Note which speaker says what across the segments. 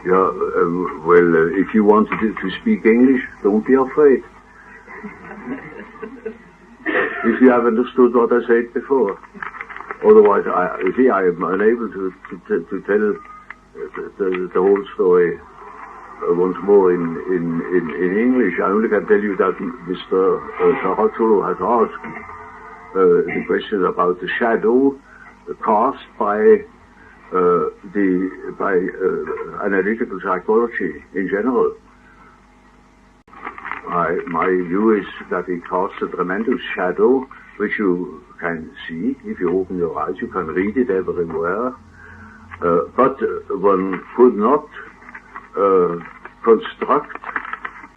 Speaker 1: Yeah, if you wanted to speak English, don't be afraid. If you have understood what I said before. Otherwise, I am unable to tell the whole story once more in English. I only can tell you that Mr. Sarazzolo has asked the question about the shadow cast by analytical psychology in general. My view is that it casts a tremendous shadow, which you can see if you open your eyes. You can read it everywhere, but one could not construct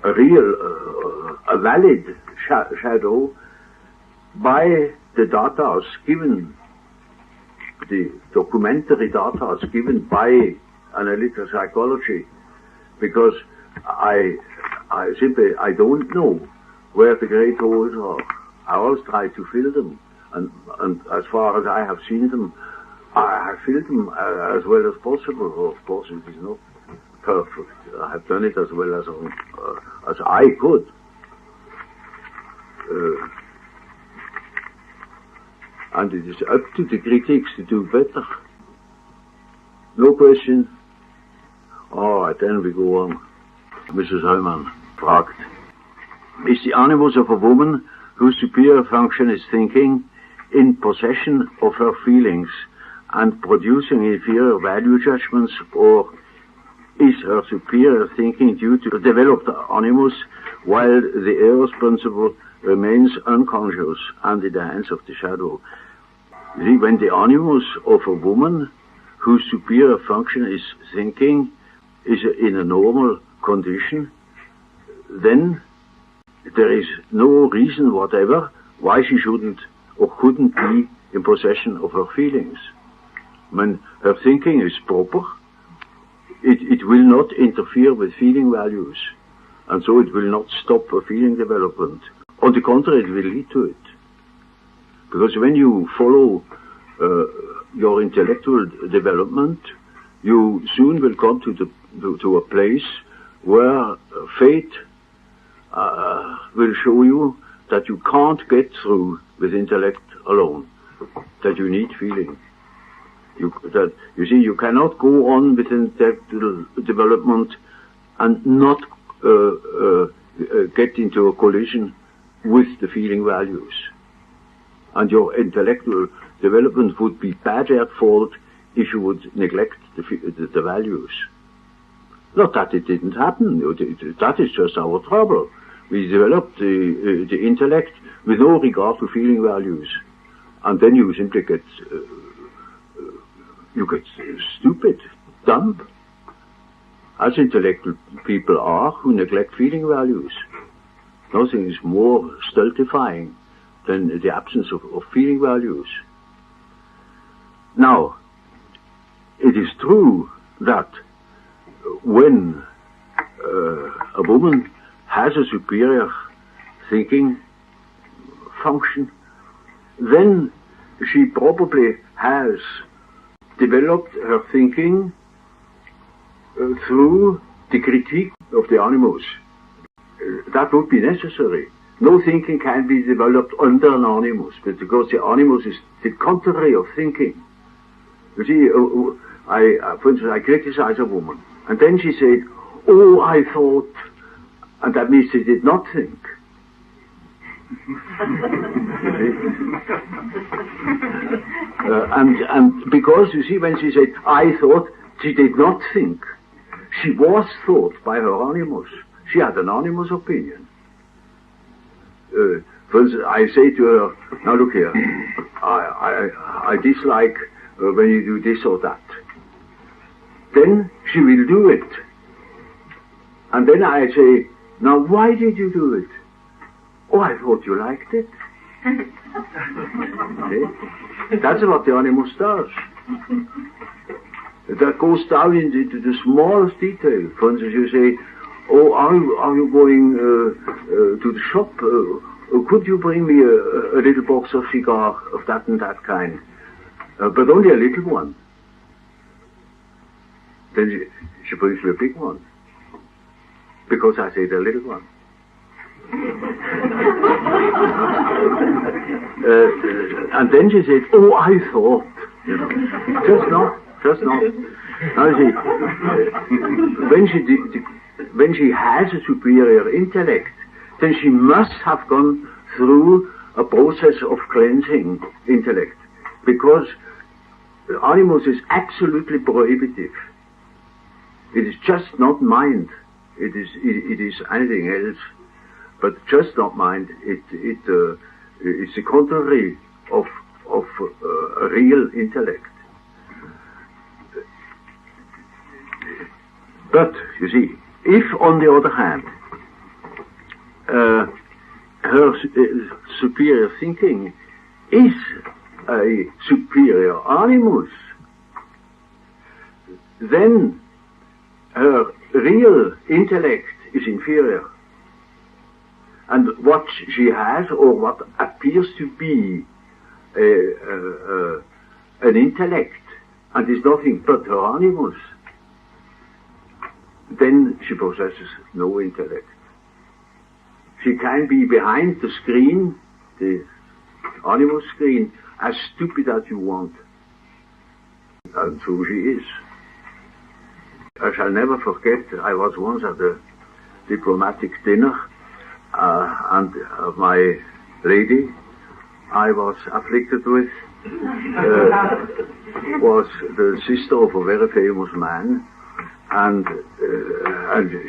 Speaker 1: a real, a valid shadow by the data given, the documentary data given by analytical psychology, because I simply don't know where the great holes are. I always try to fill them, and as far as I have seen them, I have filled them as well as possible. Of course, it is not perfect. I have done it as well as I could. And it is up to the critics to do better. No question? All right, then we go on. Mrs. Heumann fragt, is the animus of a woman whose superior function is thinking in possession of her feelings and producing inferior value judgments, or is her superior thinking due to a developed animus while the eros principle remains unconscious and in the hands of the shadow? You see, when the animus of a woman whose superior function is thinking is in a normal condition, then there is no reason whatever why she shouldn't or couldn't be in possession of her feelings. When her thinking is proper, it will not interfere with feeling values, and so it will not stop a feeling development. On the contrary, it will lead to it. Because when you follow your intellectual development, you soon will come to a place where fate will show you that you can't get through with intellect alone, that you need feeling. You see, you cannot go on with intellectual development and not get into a collision with the feeling values. And your intellectual development would be badly at fault if you would neglect the values. Not that it didn't happen, that is just our trouble. We developed the intellect with no regard to feeling values. And then you simply get stupid, dumb, as intellectual people are who neglect feeling values. Nothing is more stultifying than the absence of feeling values. Now, it is true that when a woman has a superior thinking function, then she probably has developed her thinking through the critique of the animus. That would be necessary. No thinking can be developed under an animus, but because the animus is the contrary of thinking. You see, for instance, I criticize a woman, and then she said, "Oh, I thought," and that means she did not think. And because, you see, when she said, "I thought," she did not think. She was thought by her animus. She had an animus opinion. For instance, I say to her, "Now look here, I dislike when you do this or that." Then she will do it. And then I say, "Now why did you do it?" "Oh, I thought you liked it." That's what the animus does. That goes down into the smallest detail. For instance, you say, "Oh, are you going to the shop? Could you bring me a little box of cigar of that and that kind? But only a little one." Then She brings me a big one. Because I said a little one. And then she said, oh, I thought, you know, just not. Now see, when she has a superior intellect, then she must have gone through a process of cleansing intellect, because animus is absolutely prohibitive. It is just not mind. It is anything else, but just not mind. It's the contrary of a real intellect. But you see, if on the other hand her superior thinking is a superior animus, then her real intellect is inferior. And what she has, or what appears to be an intellect, and is nothing but her animus, then she possesses no intellect. She can be behind the screen, the animus screen, as stupid as you want. And so she is. I shall never forget, I was once at a diplomatic dinner, and my lady I was afflicted with was the sister of a very famous man, and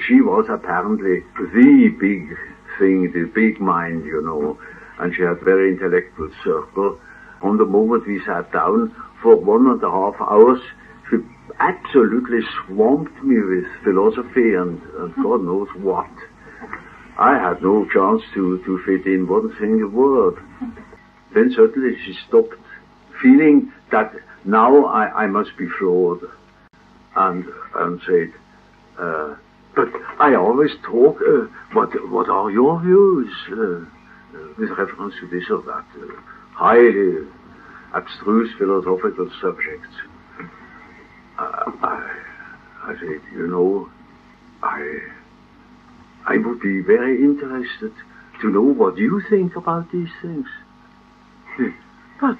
Speaker 1: she was apparently the big thing, the big mind, you know, and she had very intellectual circle. On the moment we sat down, for 1.5 hours, she absolutely swamped me with philosophy and God knows what. I had no chance to fit in one single word. Then suddenly she stopped, feeling that now I must be flawed, and said, but I always talk, what are your views with reference to this or that highly abstruse philosophical subjects? I said, you know, I would be very interested to know what you think about these things. But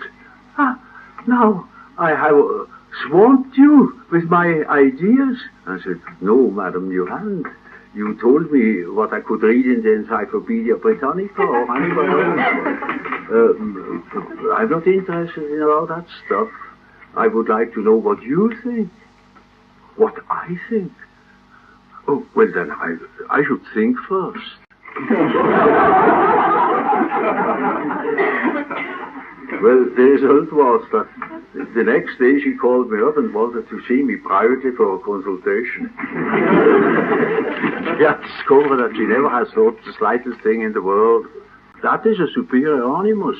Speaker 1: now I have swamped you with my ideas. I said, no, madam, you haven't. You told me what I could read in the Encyclopedia Britannica or anywhere else. I'm not interested in all that stuff. I would like to know what you think. What I think? Oh, well then I should think first. Well, the result was that the next day she called me up and wanted to see me privately for a consultation. She had discovered that she never has thought the slightest thing in the world. That is a superior animus.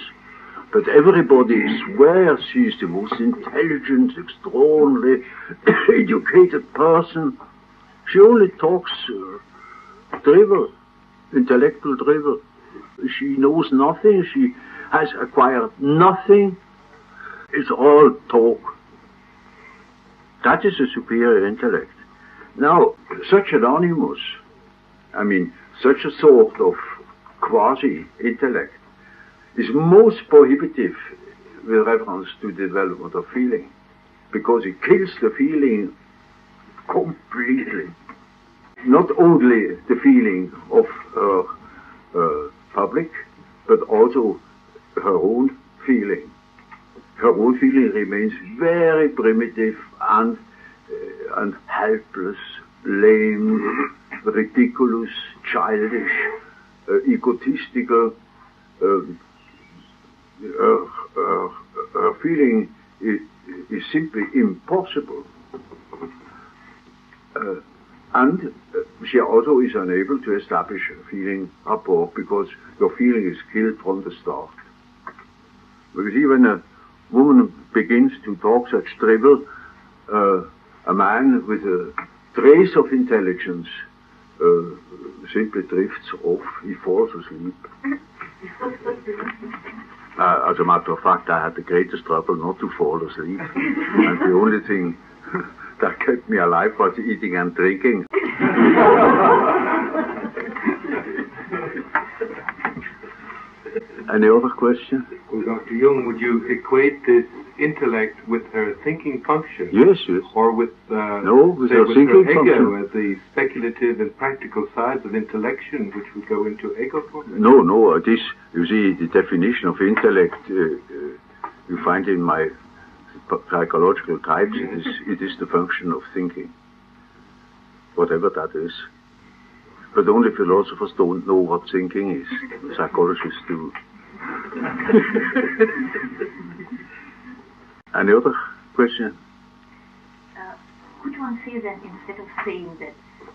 Speaker 1: But everybody swears she's the most intelligent, extraordinarily educated person. She only talks drivel, intellectual drivel. She knows nothing. She has acquired nothing. It's all talk. That is a superior intellect. Now, such an animus, I mean, such a sort of quasi-intellect, is most prohibitive with reference to the development of feeling, because it kills the feeling completely. Not only the feeling of her public, but also her own feeling. Her own feeling remains very primitive and helpless, lame, ridiculous, childish, egotistical. Her feeling is simply impossible. And she also is unable to establish a feeling rapport, because your feeling is killed from the start. Because even a woman begins to talk such drivel, a man with a trace of intelligence simply drifts off, he falls asleep. As a matter of fact, I had the greatest trouble not to fall asleep. And the only thing that kept me alive was eating and drinking. Any other question?
Speaker 2: Well, Dr. Jung, would you equate this intellect with her thinking function?
Speaker 1: Yes, yes.
Speaker 2: Or with,
Speaker 1: with
Speaker 2: say,
Speaker 1: her
Speaker 2: with
Speaker 1: thinking
Speaker 2: her ego,
Speaker 1: function.
Speaker 2: as the speculative and practical sides of intellection, which would go into ego formation?
Speaker 1: No, it is, you see, the definition of intellect, you find in my psychological types, it is the function of thinking, whatever that is. But only philosophers don't know what thinking is. Psychologists do. Any other question?
Speaker 3: Could one say that instead of saying that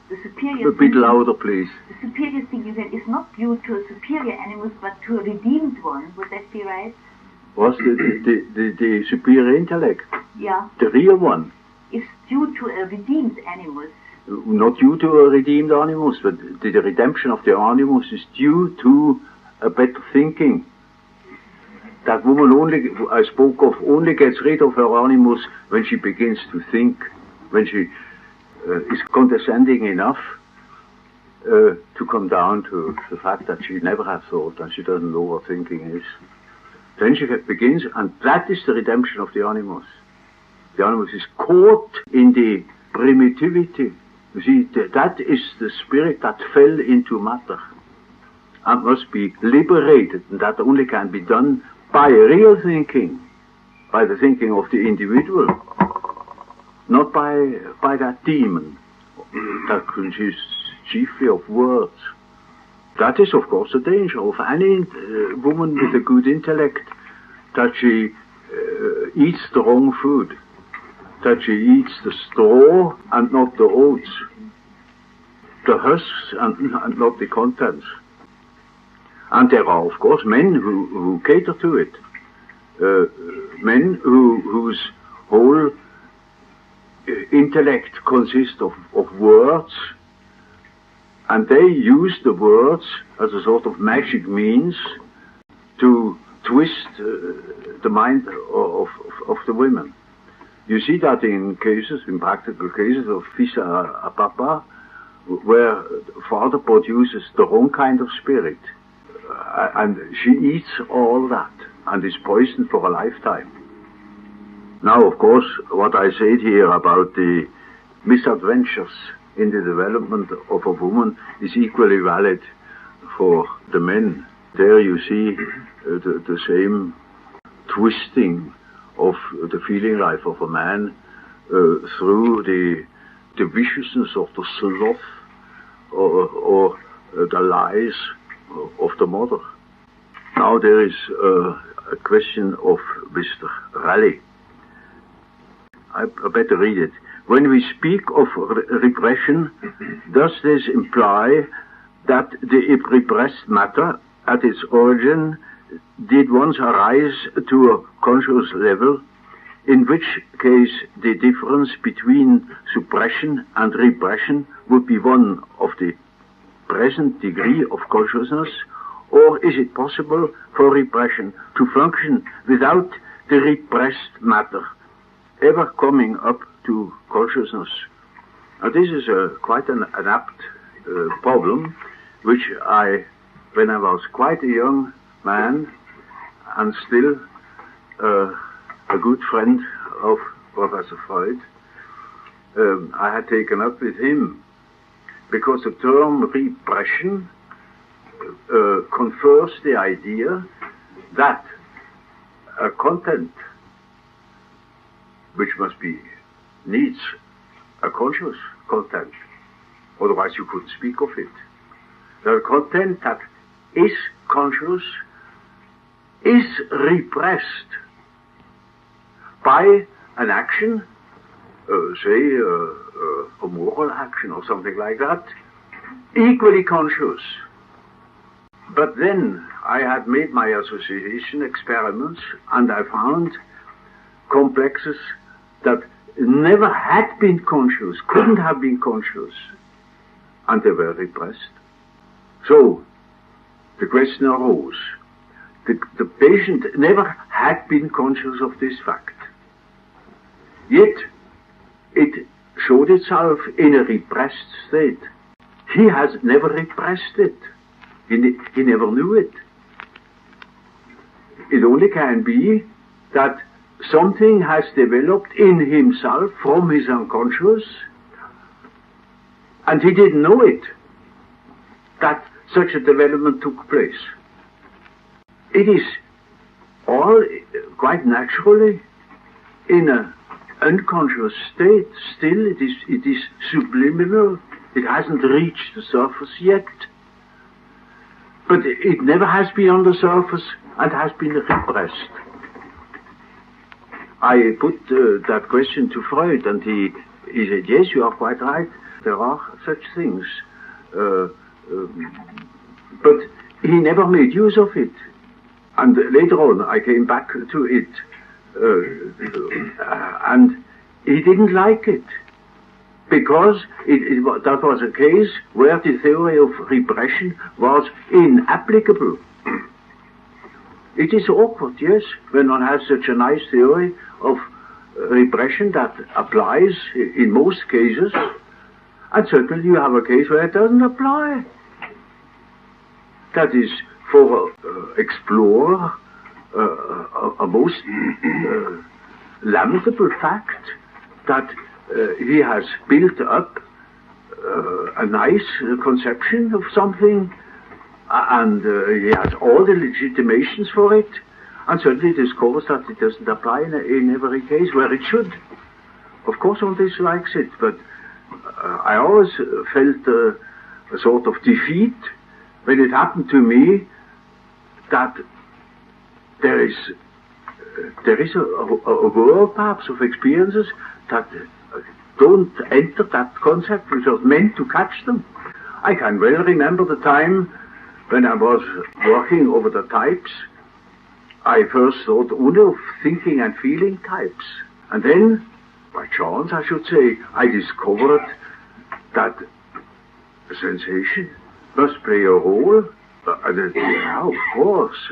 Speaker 3: the superior...
Speaker 1: A bit louder, please.
Speaker 3: The superior thinking then is not due to a superior animus, but to a redeemed one. Would that be right?
Speaker 1: What's the superior intellect?
Speaker 3: Yeah.
Speaker 1: The real one?
Speaker 3: Is due to a redeemed animus.
Speaker 1: Not due to a redeemed animus, but the redemption of the animus is due to a better thinking. That woman only, I spoke of, only gets rid of her animus when she begins to think, when she is condescending enough to come down to the fact that she never has thought and she doesn't know what thinking is. Then she begins, and that is the redemption of the animus. The animus is caught in the primitivity. You see, that is the spirit that fell into matter and must be liberated, and that only can be done by real thinking, by the thinking of the individual, not by that demon that consists chiefly of words. That is, of course, the danger of any woman with a good intellect, that she eats the wrong food, that she eats the straw and not the oats, the husks and not the contents. And there are, of course, men who cater to it, men whose whole intellect consists of words, and they use the words as a sort of magic means to twist the mind of the women. You see that in practical cases of fils à papa, where father produces the wrong kind of spirit, and she eats all that and is poisoned for a lifetime. Now, of course, what I said here about the misadventures in the development of a woman is equally valid for the men. There you see the same twisting of the feeling life of a man through the viciousness of the sloth or the lies of the mother. Now there is a question of Mr. Raleigh. I better read it. When we speak of repression, does this imply that the repressed matter at its origin did once arise to a conscious level, in which case the difference between suppression and repression would be one of the present degree of consciousness, or is it possible for repression to function without the repressed matter ever coming up to consciousness? Now this is quite an apt problem, which when I was quite a young man and still a good friend of Professor Freud, I had taken up with him, because the term repression confers the idea that a content which needs a conscious content, otherwise you couldn't speak of it. The content that is conscious is repressed by an action, say a moral action or something like that, equally conscious. But then I had made my association experiments, and I found complexes that never had been conscious, couldn't have been conscious, and they were repressed. So the question arose. The patient never had been conscious of this fact. Yet it showed itself in a repressed state. He has never repressed it. He never knew it. It only can be that something has developed in himself from his unconscious, and he didn't know it, that such a development took place. It is all quite naturally in an unconscious state. Still, it is subliminal. It hasn't reached the surface yet. But it never has been on the surface and has been repressed. I put that question to Freud, and he said, yes, you are quite right. There are such things. But he never made use of it. And later on, I came back to it. And he didn't like it. Because that was a case where the theory of repression was inapplicable. It is awkward, yes, when one has such a nice theory of repression that applies in most cases, and certainly you have a case where it doesn't apply. That is, for explorer, a most lamentable fact that he has built up a nice conception of something, and he has all the legitimations for it, and suddenly discovers that it doesn't apply in every case where it should. Of course one dislikes it, but I always felt a sort of defeat when it happened to me that there is a world perhaps of experiences that don't enter that concept which was meant to catch them. I can well remember the time when I was working over the types. I first thought only of thinking and feeling types. And then, by chance I should say, I discovered that sensation must play a role. Yeah, of course.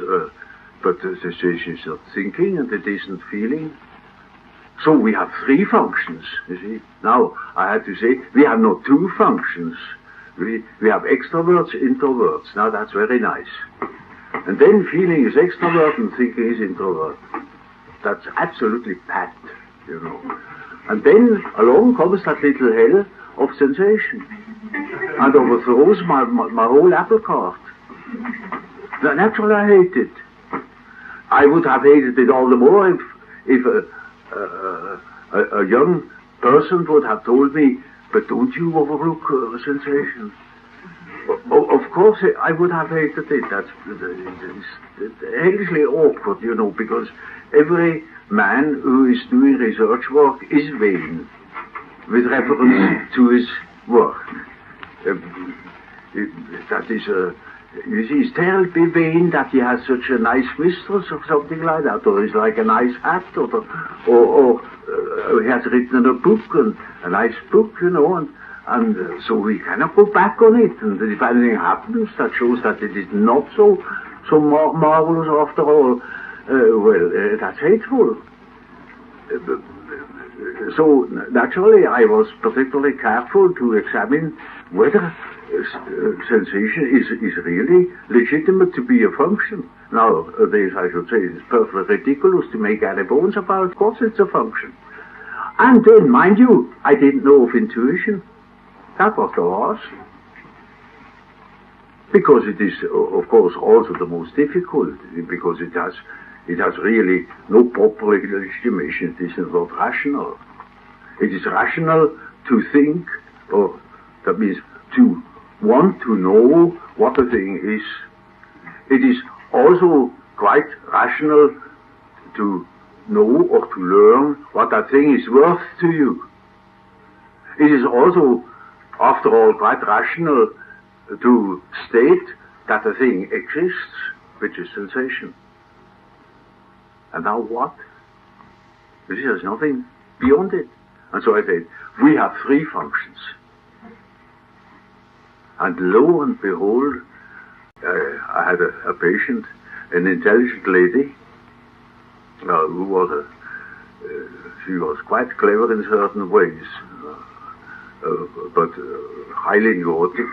Speaker 1: But the sensation is not thinking and it isn't feeling. So we have three functions, you see. Now, I had to say, we have not two functions. We have extroverts, introverts. Now, that's very nice. And then feeling is extrovert and thinking is introvert. That's absolutely pat, you know. And then along comes that little hell of sensation and overthrows my whole apple cart. Naturally, I hate it. I would have hated it all the more if a young person would have told me, but don't you overlook sensation. Of course, I would have hated it. That's hellishly awkward, you know, because every man who is doing research work is vain with reference to his work. That is you see, it's terribly vain that he has such a nice mistress or something like that, or he's like a nice hat, or he has written a book, and a nice book, you know, and so we cannot go back on it. And if anything happens that shows that it is not so marvelous after all, that's hateful. So naturally, I was particularly careful to examine whether sensation is really legitimate to be a function. Nowadays, I should say, it's perfectly ridiculous to make any bones about it. Of course, it's a function. And then, mind you, I didn't know of intuition. That was the worst. Because it is, of course, also the most difficult, because it has really no proper legitimation. It is not rational. It is rational to think, or that means to want to know what a thing is. It is also quite rational to know or to learn what that thing is worth to you. It is also, after all, quite rational to state that a thing exists, which is sensation. And now what? There's nothing beyond it. And so I said, we have three functions. And lo and behold, I had a patient, an intelligent lady, who was she was quite clever in certain ways. but highly neurotic.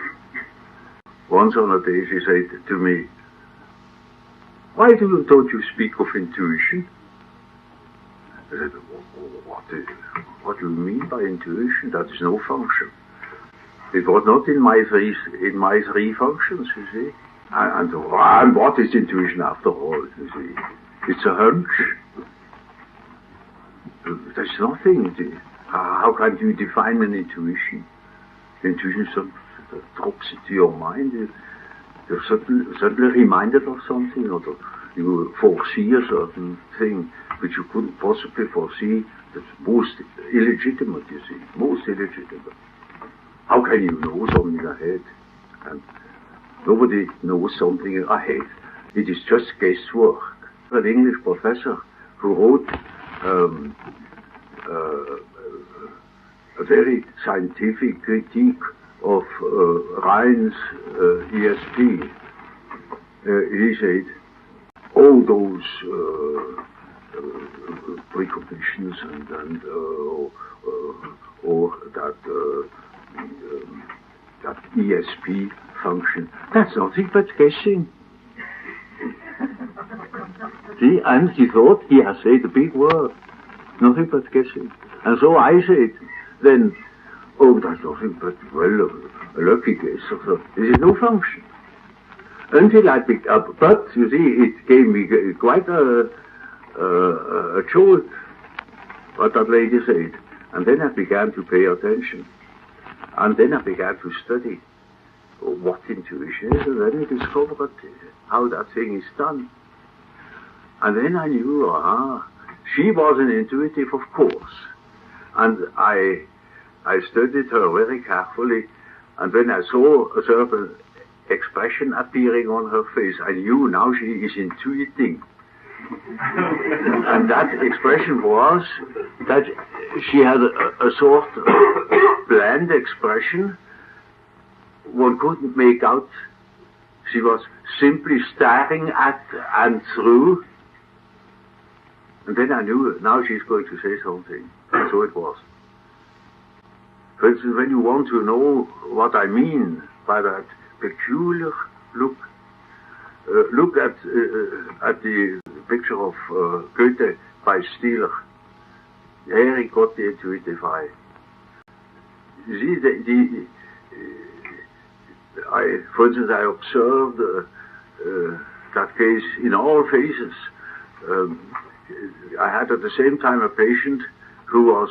Speaker 1: Once on a day she said to me, "Why don't you speak of intuition?" I said, what do you mean by intuition? That is no function. It was not in my three functions, you see. And what is intuition after all, you see? It's a hunch. There's nothing. How can you define an intuition? Intuition is something that drops into your mind. You're suddenly reminded of something, or you foresee a certain thing which you couldn't possibly foresee. That's most illegitimate, you see. Most illegitimate. How can you know something ahead? And nobody knows something ahead. It is just guesswork. An English professor who wrote a very scientific critique of Rein's ESP. He said, all those preconditions and or that ESP function, that's nothing but guessing. See, and he thought he had said a big word, nothing but guessing. And so I said, then, oh, that's nothing but, well, a lucky guess or so. This is no function. Until I picked up, but you see, it gave me quite a jolt, what that lady said. And then I began to pay attention. And then I began to study what intuition is, and then I discovered how that thing is done. And then I knew, she was an intuitive, of course. And I studied her very carefully, and when I saw a certain expression appearing on her face, I knew now she is intuiting. And that expression was that she had a sort of bland expression. One couldn't make out. She was simply staring at and through. And then I knew, now she's going to say something. And so it was. For instance, when you want to know what I mean by that peculiar look, look at the picture of Goethe by Stieler. There he got the intuitive eye. You see, for instance, I observed that case in all phases. I had at the same time a patient who was,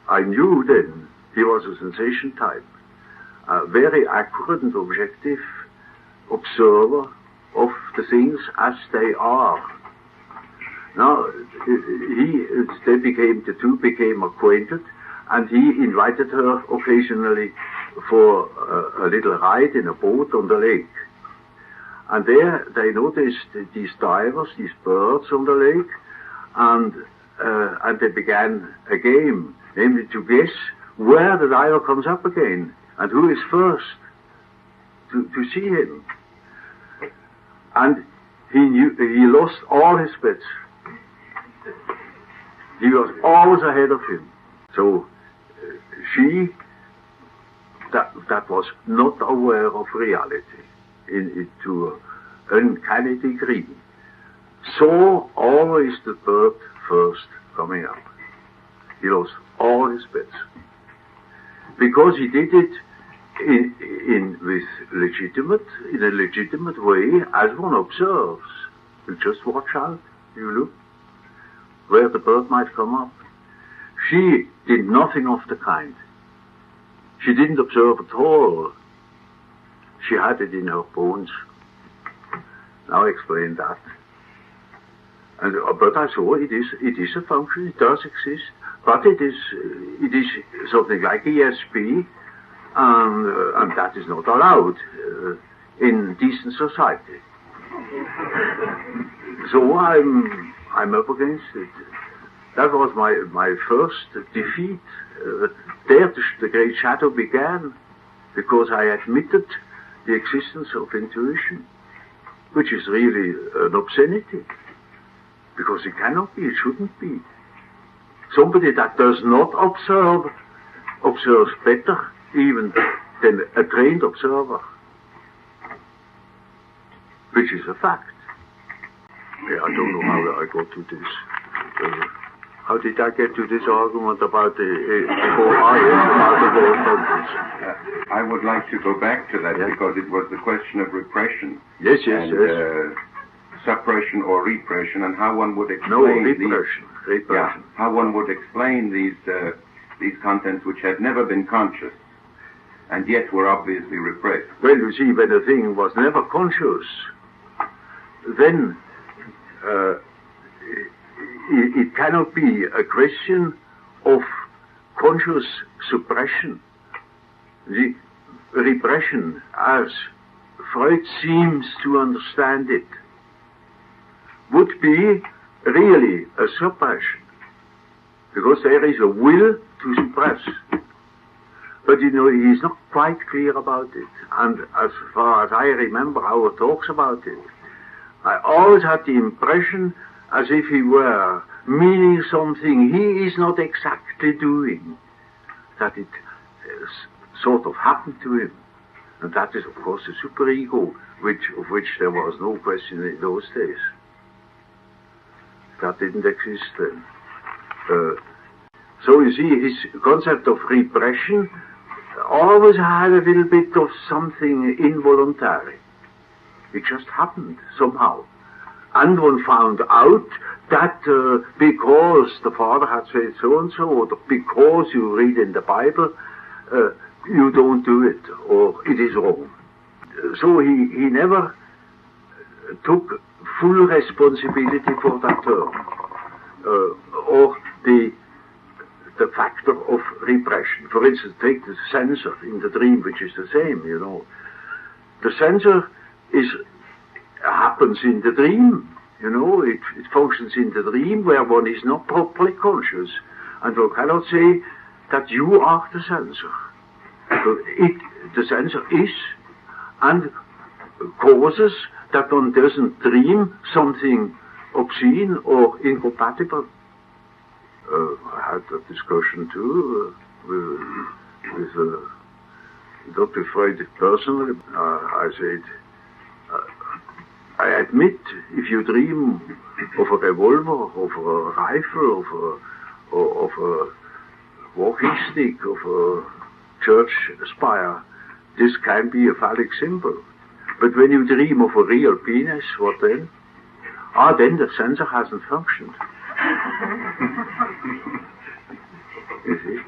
Speaker 1: I knew then, he was a sensation type, a very accurate and objective observer of the things as they are. Now, the two became acquainted, and he invited her occasionally for a little ride in a boat on the lake. And there they noticed these divers, these birds on the lake, and they began a game, namely to guess where the diver comes up again, and who is first to see him. And he lost all his bets. He was always ahead of him. So she, that was not aware of reality to an uncanny degree, saw always the bird first coming up. He lost all his bets. Because he did it in a legitimate way, as one observes. You just watch out, you look where the bird might come up. She did nothing of the kind. She didn't observe at all. She had it in her bones. Now explain that. And but I saw it is a function. It does exist, but it is something like ESP, and that is not allowed in decent society. So I'm up against it. That was my first defeat. There the great shadow began, because I admitted the existence of intuition, which is really an obscenity, because it cannot be, it shouldn't be. Somebody that does not observe observes better even than a trained observer, which is a fact. Yeah, I don't know how I got to this. How did I get to this argument about the
Speaker 4: I would like to go back to that because it was the question of repression.
Speaker 1: Yes.
Speaker 4: Suppression or repression, and how one would explain
Speaker 1: repression.
Speaker 4: How one would explain these contents which had never been conscious and yet were obviously repressed.
Speaker 1: Well, you see, when a thing was never conscious, then it cannot be a question of conscious suppression. The repression, as Freud seems to understand it, would be really a suppression, because there is a will to suppress. But you know, he is not quite clear about it. And as far as I remember our talks about it, I always had the impression as if he were meaning something he is not exactly doing, that it sort of happened to him. And that is, of course, the superego, of which there was no question in those days. That didn't exist then. So you see, his concept of repression always had a little bit of something involuntary. It just happened somehow. And one found out that because the father had said so and so, or because you read in the Bible, you don't do it, or it is wrong. So he never took full responsibility for that term, or the factor of repression. For instance, take the censor in the dream, which is the same, you know. The censor happens in the dream, you know, it functions in the dream where one is not properly conscious, and one cannot say that you are the censor. The censor is, and causes that one doesn't dream something obscene or incompatible. I had that discussion too with Dr. Freud personally. I said, I admit, if you dream of a revolver, of a rifle, of a walking stick, of a church spire, this can be a phallic symbol. But when you dream of a real penis, what then? Then the censor hasn't functioned. You see?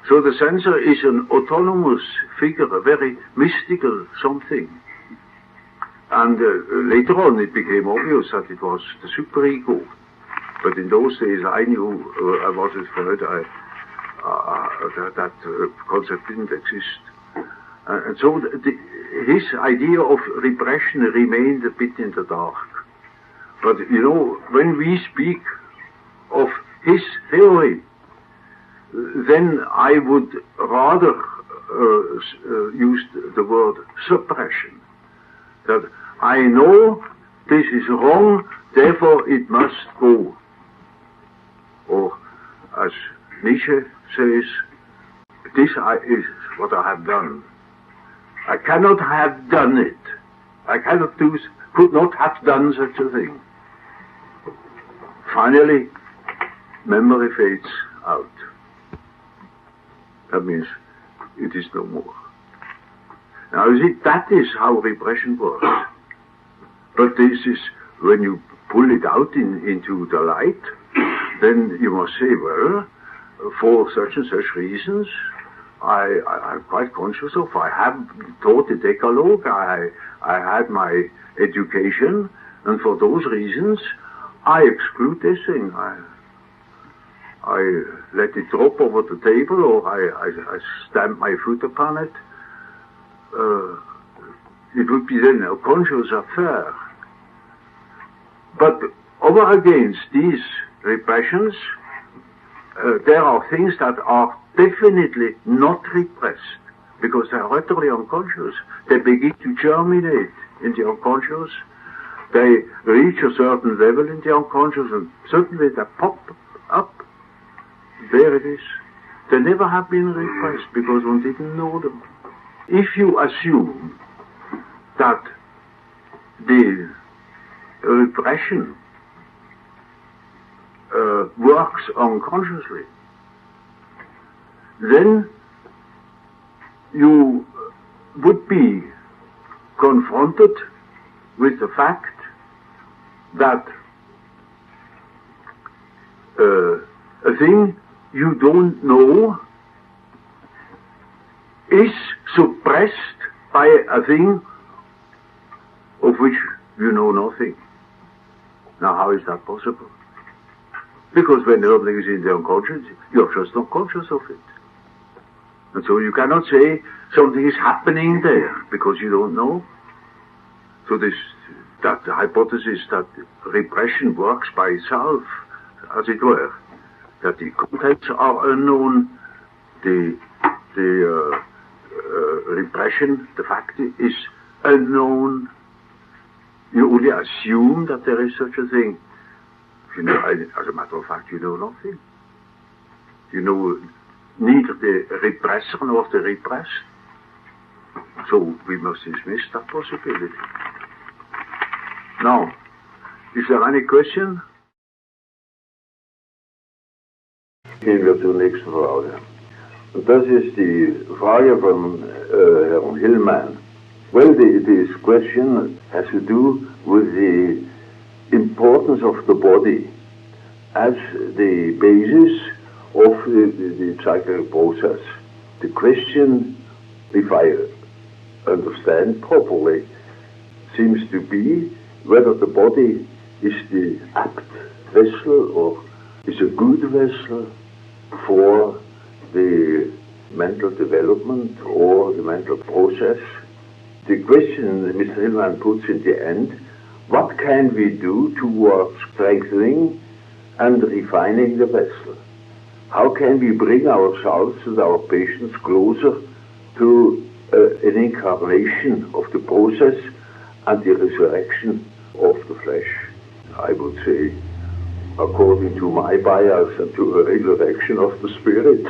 Speaker 1: So the censor is an autonomous figure, a very mystical something. And later on it became obvious that it was the superego. But in those days I knew, I was with Freud, that concept didn't exist. And so his idea of repression remained a bit in the dark. But you know, when we speak of his theory, then I would rather use the word suppression. That I know this is wrong, therefore it must go. Or, as Nietzsche says, this is what I have done. I cannot have done it. I could not have done such a thing. Finally, memory fades out. That means it is no more. Now you see, that is how repression works. But this is, when you pull it out into the light, then you must say, well, for such and such reasons, I'm quite conscious of. I have taught the Decalogue, I had my education, and for those reasons, I exclude this thing. I let it drop over the table, or I stamp my foot upon it. It would be then a conscious affair. But over against these repressions, there are things that are definitely not repressed, because they are utterly unconscious. They begin to germinate in the unconscious. They reach a certain level in the unconscious, and suddenly they pop up. There it is. They never have been repressed because one didn't know them. If you assume that the repression works unconsciously, then you would be confronted with the fact that a thing you don't know is suppressed by a thing of which you know nothing. Now, how is that possible? Because when something is in the unconscious, you're just not conscious of it. And so you cannot say something is happening there because you don't know. So that the hypothesis that repression works by itself, as it were, that the contents are unknown, the repression, the fact is unknown. You only assume that there is such a thing. You know, as a matter of fact, you know nothing. You know neither the repressor nor the repressed. So we must dismiss that possibility. Now, is there any question? Gehen wir zur nächsten Frage. Und das ist die Frage von Herrn Hillman. Well, this question has to do with the importance of the body as the basis of the psychic process. The question, if I understand properly, seems to be whether the body is the apt vessel or is a good vessel for the mental development or the mental process. The question that Mr. Hillman puts in the end, what can we do towards strengthening and refining the vessel? How can we bring ourselves and our patients closer to an incarnation of the process and the resurrection of the flesh? I would say, according to my bias, and to a resurrection of the spirit.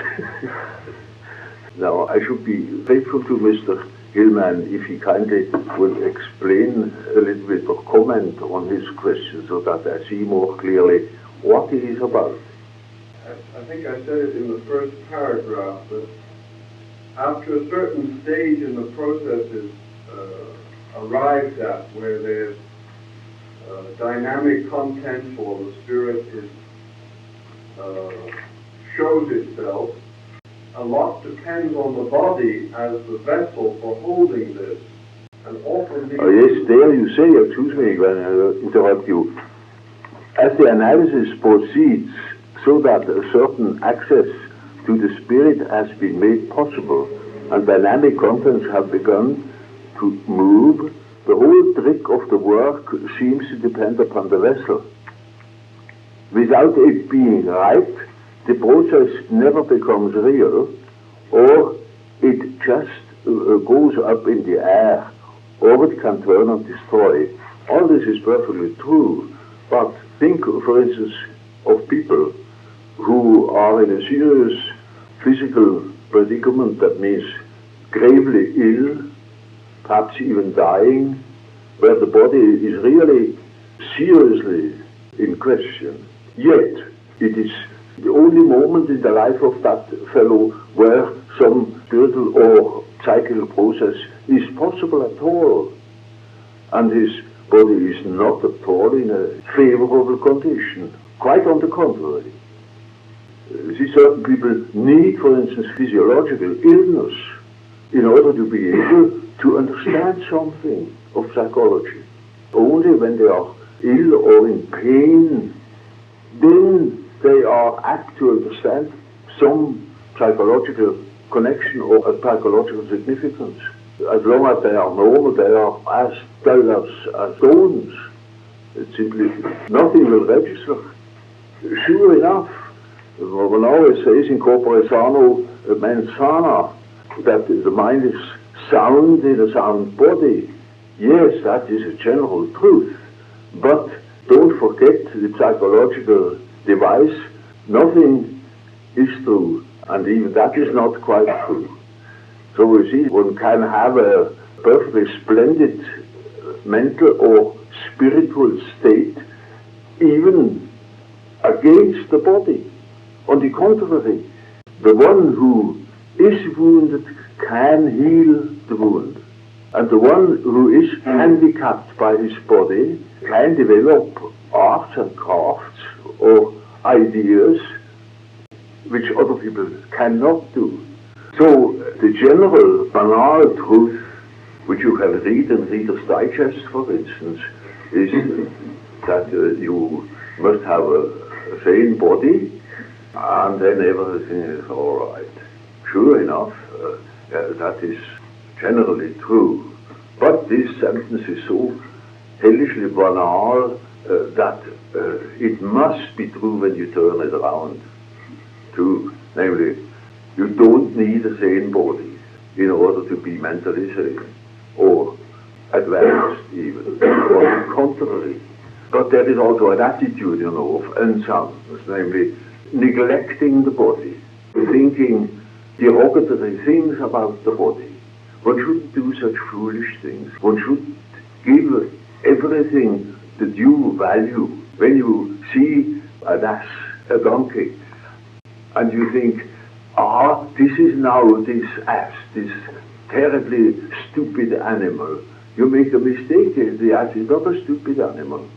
Speaker 1: Now, I should be grateful to Mr. Hillman if he kindly would explain a little bit or comment on his question so that I see more clearly what it is about.
Speaker 5: I think I said it in the first paragraph that after a certain stage in the process is arrived at where there's dynamic content or the spirit is shows itself, a lot depends on the body as the vessel for holding this. And often
Speaker 1: yes, there you say, excuse me when I interrupt you, as the analysis proceeds so that a certain access to the spirit has been made possible and dynamic contents have begun to move, the whole trick of the work seems to depend upon the vessel. Without it being right, the process never becomes real, or it just goes up in the air, or it can turn and destroy. All this is perfectly true, but think, for instance, of people who are in a serious physical predicament, that means gravely ill, perhaps even dying, where the body is really seriously in question. Yet, it is the only moment in the life of that fellow where some spiritual or psychical process is possible at all. And his body is not at all in a favorable condition. Quite on the contrary. See, certain people need, for instance, physiological illness in order to be able to understand something of psychology. Only when they are ill or in pain, then they are apt to understand some psychological connection or a psychological significance. As long as they are normal, they are as dull as stones. It's simply nothing will register. Sure enough, one always says in corpore sano mens sana, that the mind is sound in a sound body. Yes, that is a general truth. But don't forget the psychological device. Nothing is true And even that is not quite true. So you see, one can have a perfectly splendid mental or spiritual state even against the body. On the contrary, the one who is wounded can heal the wound. And the one who is handicapped by his body can develop arts and crafts or ideas which other people cannot do. So the general banal truth, which you can read in Reader's Digest, for instance, is that you must have a sane body and then everything is all right. Sure enough, that is generally true. But this sentence is so hellishly banal that it must be true when you turn it around. True, namely, you don't need a sane body in order to be mentally sane or advanced even. On the contrary. But there is also an attitude, you know, of unsoundness, namely neglecting the body, thinking derogatory things about the body. One shouldn't do such foolish things. One should give everything the due value. When you see an ass, a donkey, and you think, this is now this ass, this terribly stupid animal, you make a mistake. The ass is not a stupid animal.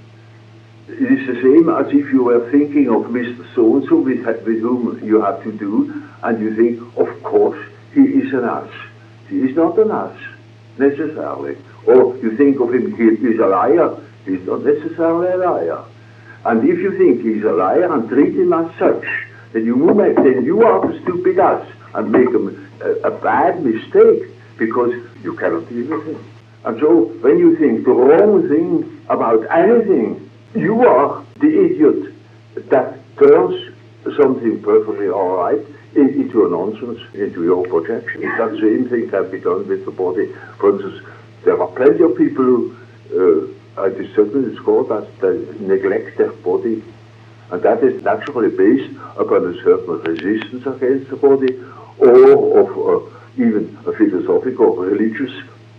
Speaker 1: It is the same as if you were thinking of Mr. So-and-so with whom you have to do, and you think, of course, he is an ass. He is not an ass, necessarily. Or you think of him, he is a liar. He is not necessarily a liar. And if you think he is a liar and treat him as such, then you are the stupid ass and make a bad mistake because you cannot deal with him. And so when you think the wrong thing about anything, you are the idiot that turns something perfectly all right into a nonsense, into your projection. That same thing can be done with the body. For instance, there are plenty of people who, it is certainly called that they neglect their body. And that is naturally based upon a certain resistance against the body, or of even a philosophical or religious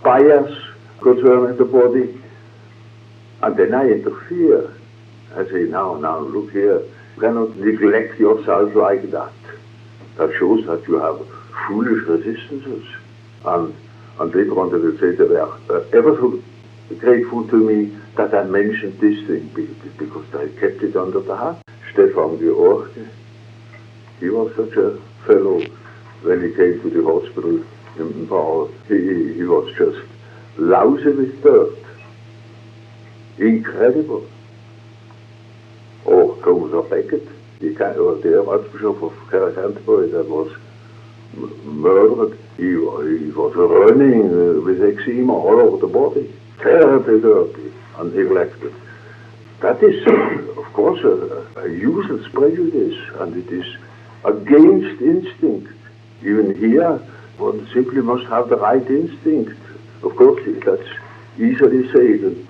Speaker 1: bias concerning the body. And then I interfere. I say, now, look here, you cannot neglect yourself like that. That shows that you have foolish resistances. And later on they will say they were ever so grateful to me that I mentioned this thing, because I kept it under the hat. Stefan Georg, he was such a fellow when he came to the hospital in Paul. He was just lousy with dirt. Incredible. Or Thomas Becket, the Archbishop of Canterbury, that was murdered. He was running with eczema all over the body, terribly dirty and neglected. That is, of course, a useless prejudice, and it is against instinct. Even here, one simply must have the right instinct. Of course, that's easily said,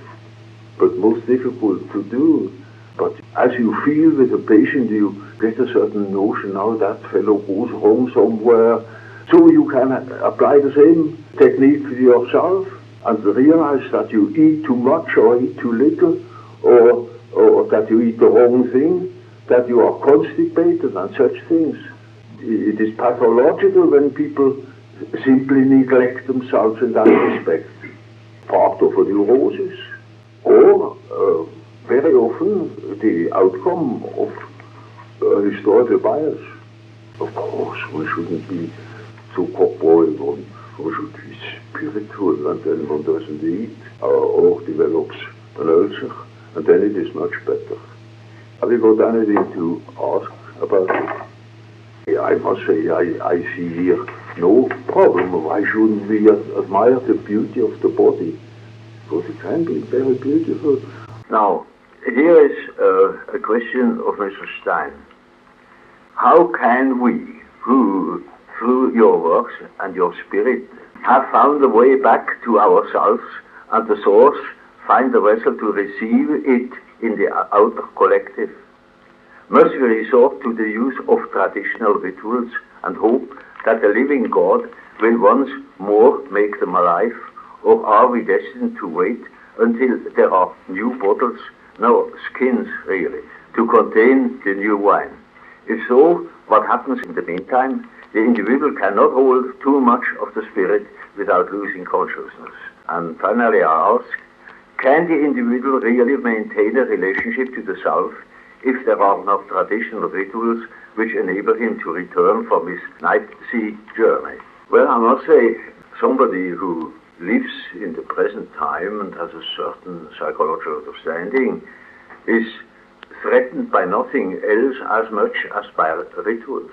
Speaker 1: but most difficult to do. But as you feel with a patient, you get a certain notion, now that fellow goes wrong somewhere. So you can apply the same technique to yourself and realize that you eat too much or eat too little, or that you eat the wrong thing, that you are constipated and such things. It is pathological when people simply neglect themselves in that respect. Part of a neurosis. Or very often the outcome of historical bias. Of course, one shouldn't be so corporeal, one should be spiritual, and then one doesn't eat or develops an ulcer, and then it is much better. Have you got anything to ask about it? I must say, I see here no problem. Why shouldn't we admire the beauty of the body? Because it can be very beautiful. Now, here is a question of Mr. Stein. How can we, who through your works and your spirit have found a way back to ourselves and the source, find a vessel to receive it in the outer collective? Must we resort to the use of traditional rituals and hope that the living God will once more make them alive? Or are we destined to wait until there are new bottles, no, skins really, to contain the new wine? If so, what happens in the meantime? The individual cannot hold too much of the spirit without losing consciousness. And finally I ask, can the individual really maintain a relationship to the self if there are no traditional rituals which enable him to return from his night sea journey? Well, I must say, somebody who lives in the present time and has a certain psychological understanding is threatened by nothing else as much as by rituals,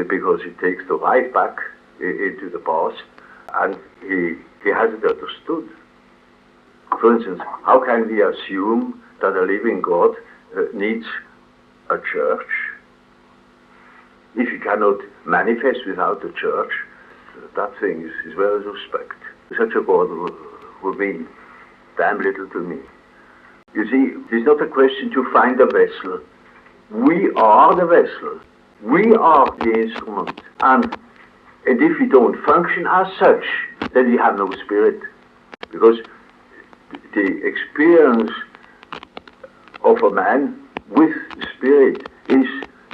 Speaker 1: because it takes the right back into the past, and he hasn't understood. For instance, how can we assume that a living God needs a church if he cannot manifest without a church? That thing is very suspect. Such a God would mean damn little to me. You see, it's not a question to find a vessel. We are the vessel. We are the instrument. And if we don't function as such, then we have no spirit. Because the experience of a man with spirit is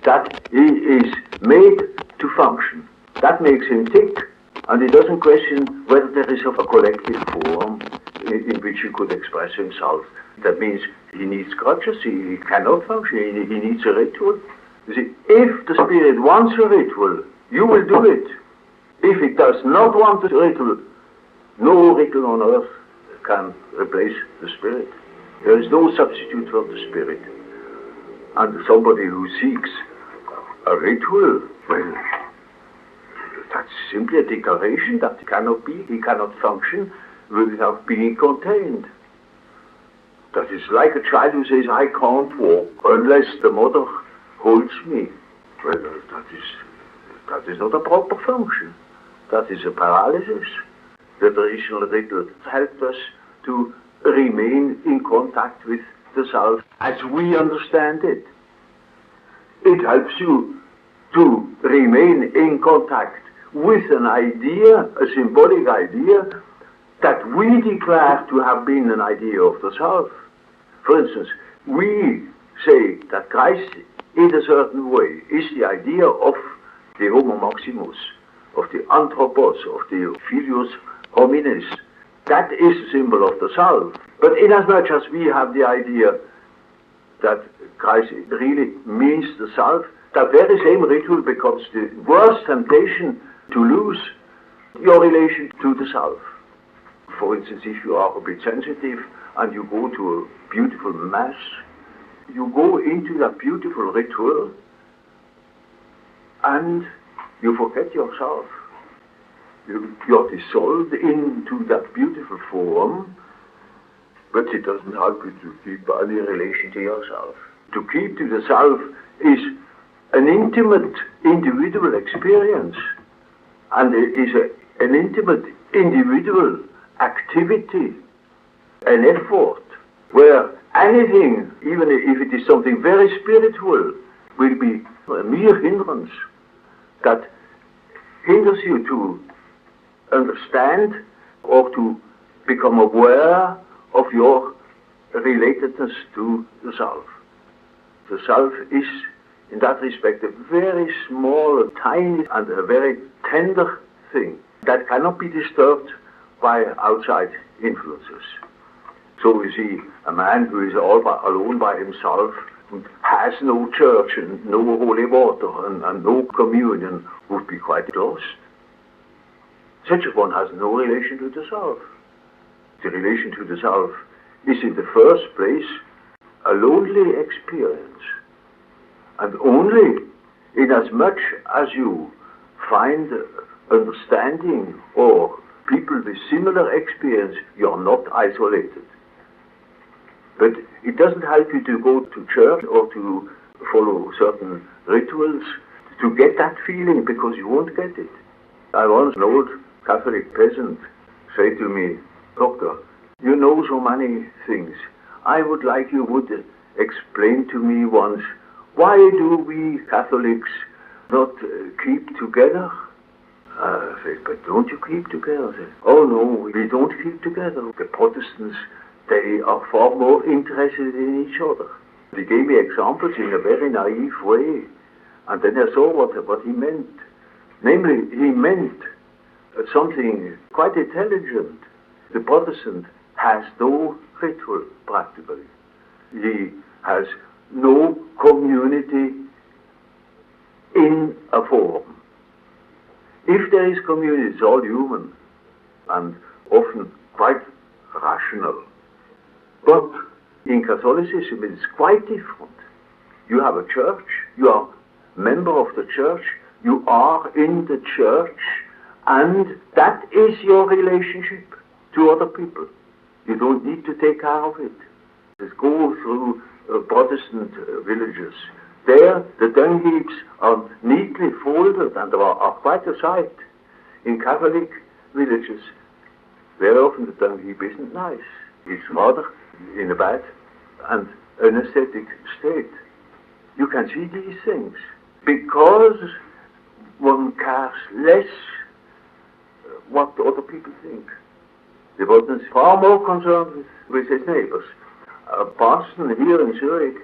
Speaker 1: that he is made to function. That makes him tick, and he doesn't question whether there is a collective form in which he could express himself. That means he needs crutches, he cannot function, he needs a ritual. You see, if the spirit wants a ritual, you will do it. If it does not want a ritual, no ritual on earth can replace the spirit. There is no substitute for the spirit. And somebody who seeks a ritual, well, that's simply a declaration that he cannot function without being contained. That is like a child who says, I can't walk unless the mother holds me. Well, that is not a proper function. That is a paralysis. The traditional ritual helped us to remain in contact with the self as we understand it. It helps you to remain in contact with an idea, a symbolic idea, that we declare to have been an idea of the self. For instance, we say that Christ, in a certain way, is the idea of the Homo Maximus, of the Anthropos, of the Filius Hominis. That is a symbol of the self. But inasmuch as we have the idea that Christ really means the self, that very same ritual becomes the worst temptation to lose your relation to the self. For instance, if you are a bit sensitive and you go to a beautiful mass, you go into that beautiful ritual and you forget yourself. You're dissolved into that beautiful form, but it doesn't help you to keep any relation to yourself. To keep to the self is an intimate individual experience, and it is an intimate individual activity, an effort, where anything, even if it is something very spiritual, will be a mere hindrance that hinders you to understand or to become aware of your relatedness to the self. The self is, in that respect, a very small, tiny, and a very tender thing that cannot be disturbed by outside influences. So you see, a man who is alone by himself, and has no church and no holy water and no communion, would be quite lost. Such a one has no relation to the self. The relation to the self is in the first place a lonely experience. And only inasmuch as you find understanding or people with similar experience, you are not isolated. But it doesn't help you to go to church or to follow certain rituals to get that feeling, because you won't get it. I once an old Catholic peasant say to me, Doctor, you know so many things. I would like you would explain to me once why do we Catholics not keep together? I said, but don't you keep together? I said, oh no, we don't keep together. The Protestants, they are far more interested in each other. He gave me examples in a very naive way. And then I saw what he meant. Namely, he meant something quite intelligent. The Protestant has no ritual, practically. He has no community in a form. If there is community, it's all human and often quite rational. But in Catholicism, it's quite different. You have a church, you are a member of the church, you are in the church, and that is your relationship to other people. You don't need to take care of it. Just go through Protestant villages. There, the dung heaps are neatly folded and are quite a sight. In Catholic villages, very often the dung heap isn't nice. It's rather in a bad and anesthetic state. You can see these things because one cares less what other people think. The Protestant is far more concerned with his neighbors. A parson here in Zurich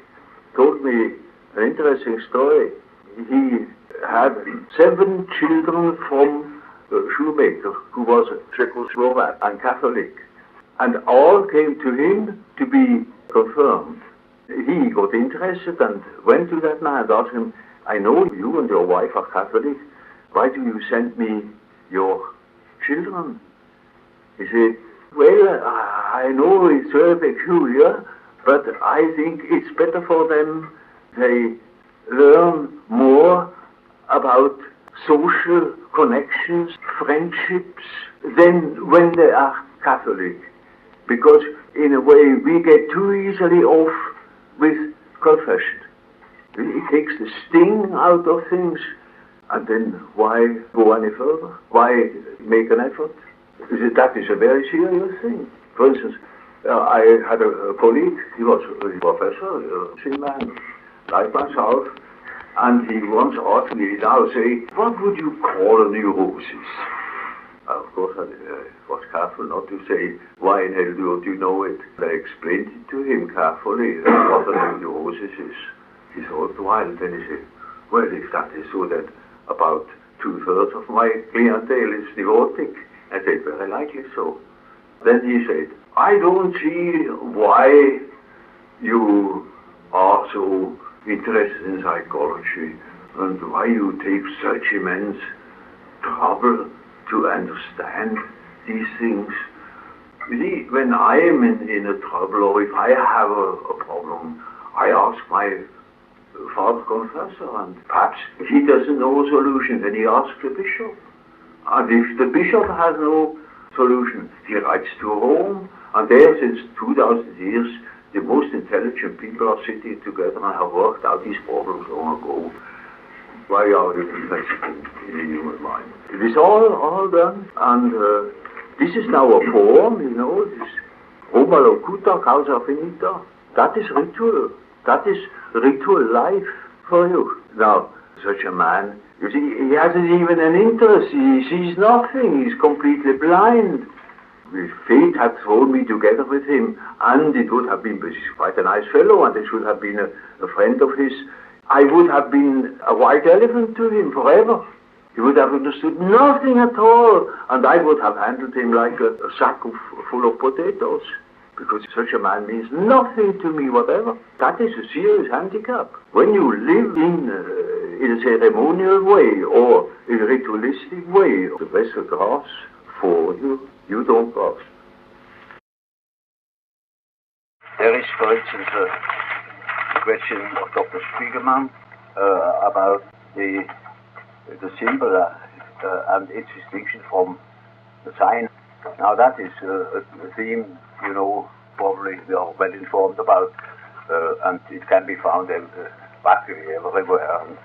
Speaker 1: told me an interesting story. He had 7 children from a shoemaker who was a Czechoslovak and Catholic, and all came to him to be confirmed. He got interested and went to that man and asked him, I know you and your wife are Catholic, why do you send me your children? He said, well, I know it's very peculiar, but I think it's better for them. They learn more about social connections, friendships, than when they are Catholic. Because in a way we get too easily off with confession. It takes the sting out of things, and then why go any further? Why make an effort? That is a very serious thing. For instance, I had a colleague, he was a professor, a thin man, like myself, and he once asked me, now say, what would you call a neurosis? Of course, I was careful not to say, why in hell do you know it? I explained it to him carefully, what a neurosis is. He thought a while, then he said, well, if that is so, that about 2/3 of my clientele is neurotic. I said, very likely so. Then he said, I don't see why you are so interested in psychology and why you take such immense trouble to understand these things. You see, when I am in a trouble or if I have a problem, I ask my father confessor, and perhaps he doesn't know a solution, then he asks the bishop. And if the bishop has no solution, he writes to Rome, and there since 2000 years the most intelligent people are sitting together and have worked out these problems long ago. Why are you interested in the human mind? It is all done, and this is now a form, you know, this Roma locuta causa finita. That is ritual. That is ritual life for you. Now, such a man, you see, he hasn't even an interest. He sees nothing. He's completely blind. If fate had thrown me together with him, and it would have been, he's quite a nice fellow, and it should have been a friend of his, I would have been a white elephant to him forever. He would have understood nothing at all, and I would have handled him like a sack full of potatoes, because such a man means nothing to me whatever. That is a serious handicap. When you live in a ceremonial way or in a ritualistic way, the vessel grasps for you, you don't grasp. There is, for instance, a question of Dr. Spiegelman about the symbol and its distinction from the sign. Now that is a theme, you know, probably we are well informed about, and it can be found practically everywhere. And,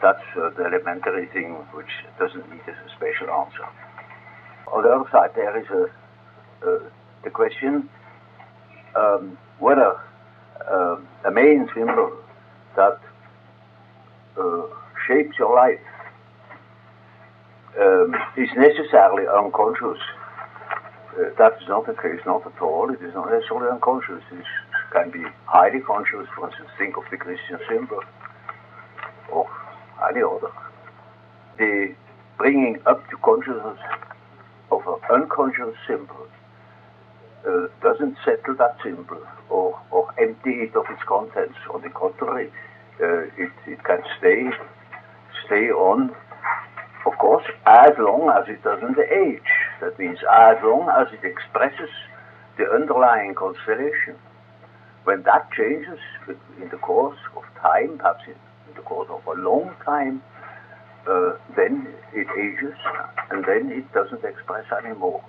Speaker 1: that's the elementary thing which doesn't need a special answer. On the other side, there is the question whether a main symbol that shapes your life is necessarily unconscious. That is not the case, not at all. It is not necessarily unconscious. It can be highly conscious. For instance, think of the Christian symbol or any other. The bringing up to consciousness of an unconscious symbol doesn't settle that symbol or empty it of its contents. On the contrary, it can stay on, of course, as long as it doesn't age. That means as long as it expresses the underlying constellation. When that changes in the course of time, perhaps in the course of a long time, then it ages, and then it doesn't express anymore,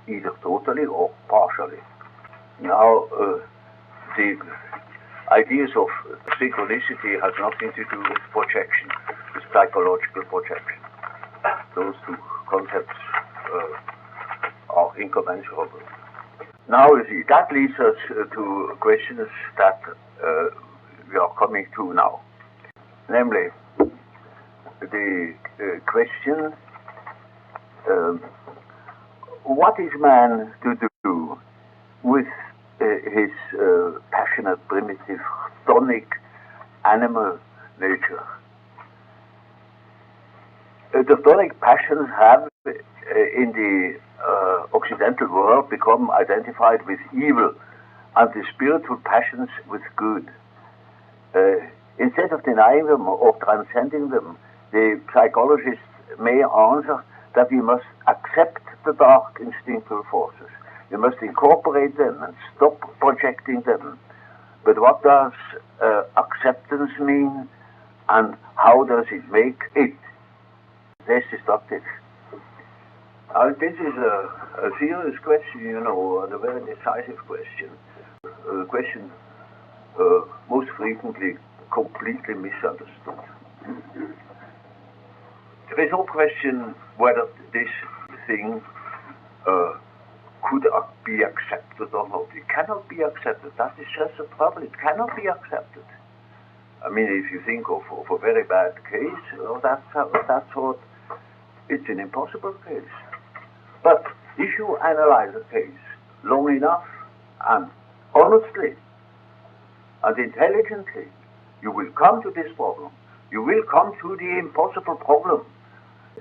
Speaker 1: either totally or partially. Now, the ideas of synchronicity has nothing to do with projection, with psychological projection. Those two concepts are incommensurable. Now, you see, that leads us to questions that we are coming to now. Namely, the question, what is man to do with his passionate, primitive, chthonic animal nature? The chthonic passions have, in the Occidental world, become identified with evil, and the spiritual passions with good. Instead of denying them or transcending them, the psychologists may answer that we must accept the dark instinctual forces. We must incorporate them and stop projecting them. But what does acceptance mean, and how does it make it less destructive? This is a serious question, you know, and a very decisive question. A question most frequently completely misunderstood. There is no question whether this thing could be accepted or not. It cannot be accepted. That is just a trouble. It cannot be accepted. I mean, if you think of a very bad case of that sort, it's an impossible case. But if you analyze a case long enough and honestly and intelligently, you will come to this problem. You will come to the impossible problem.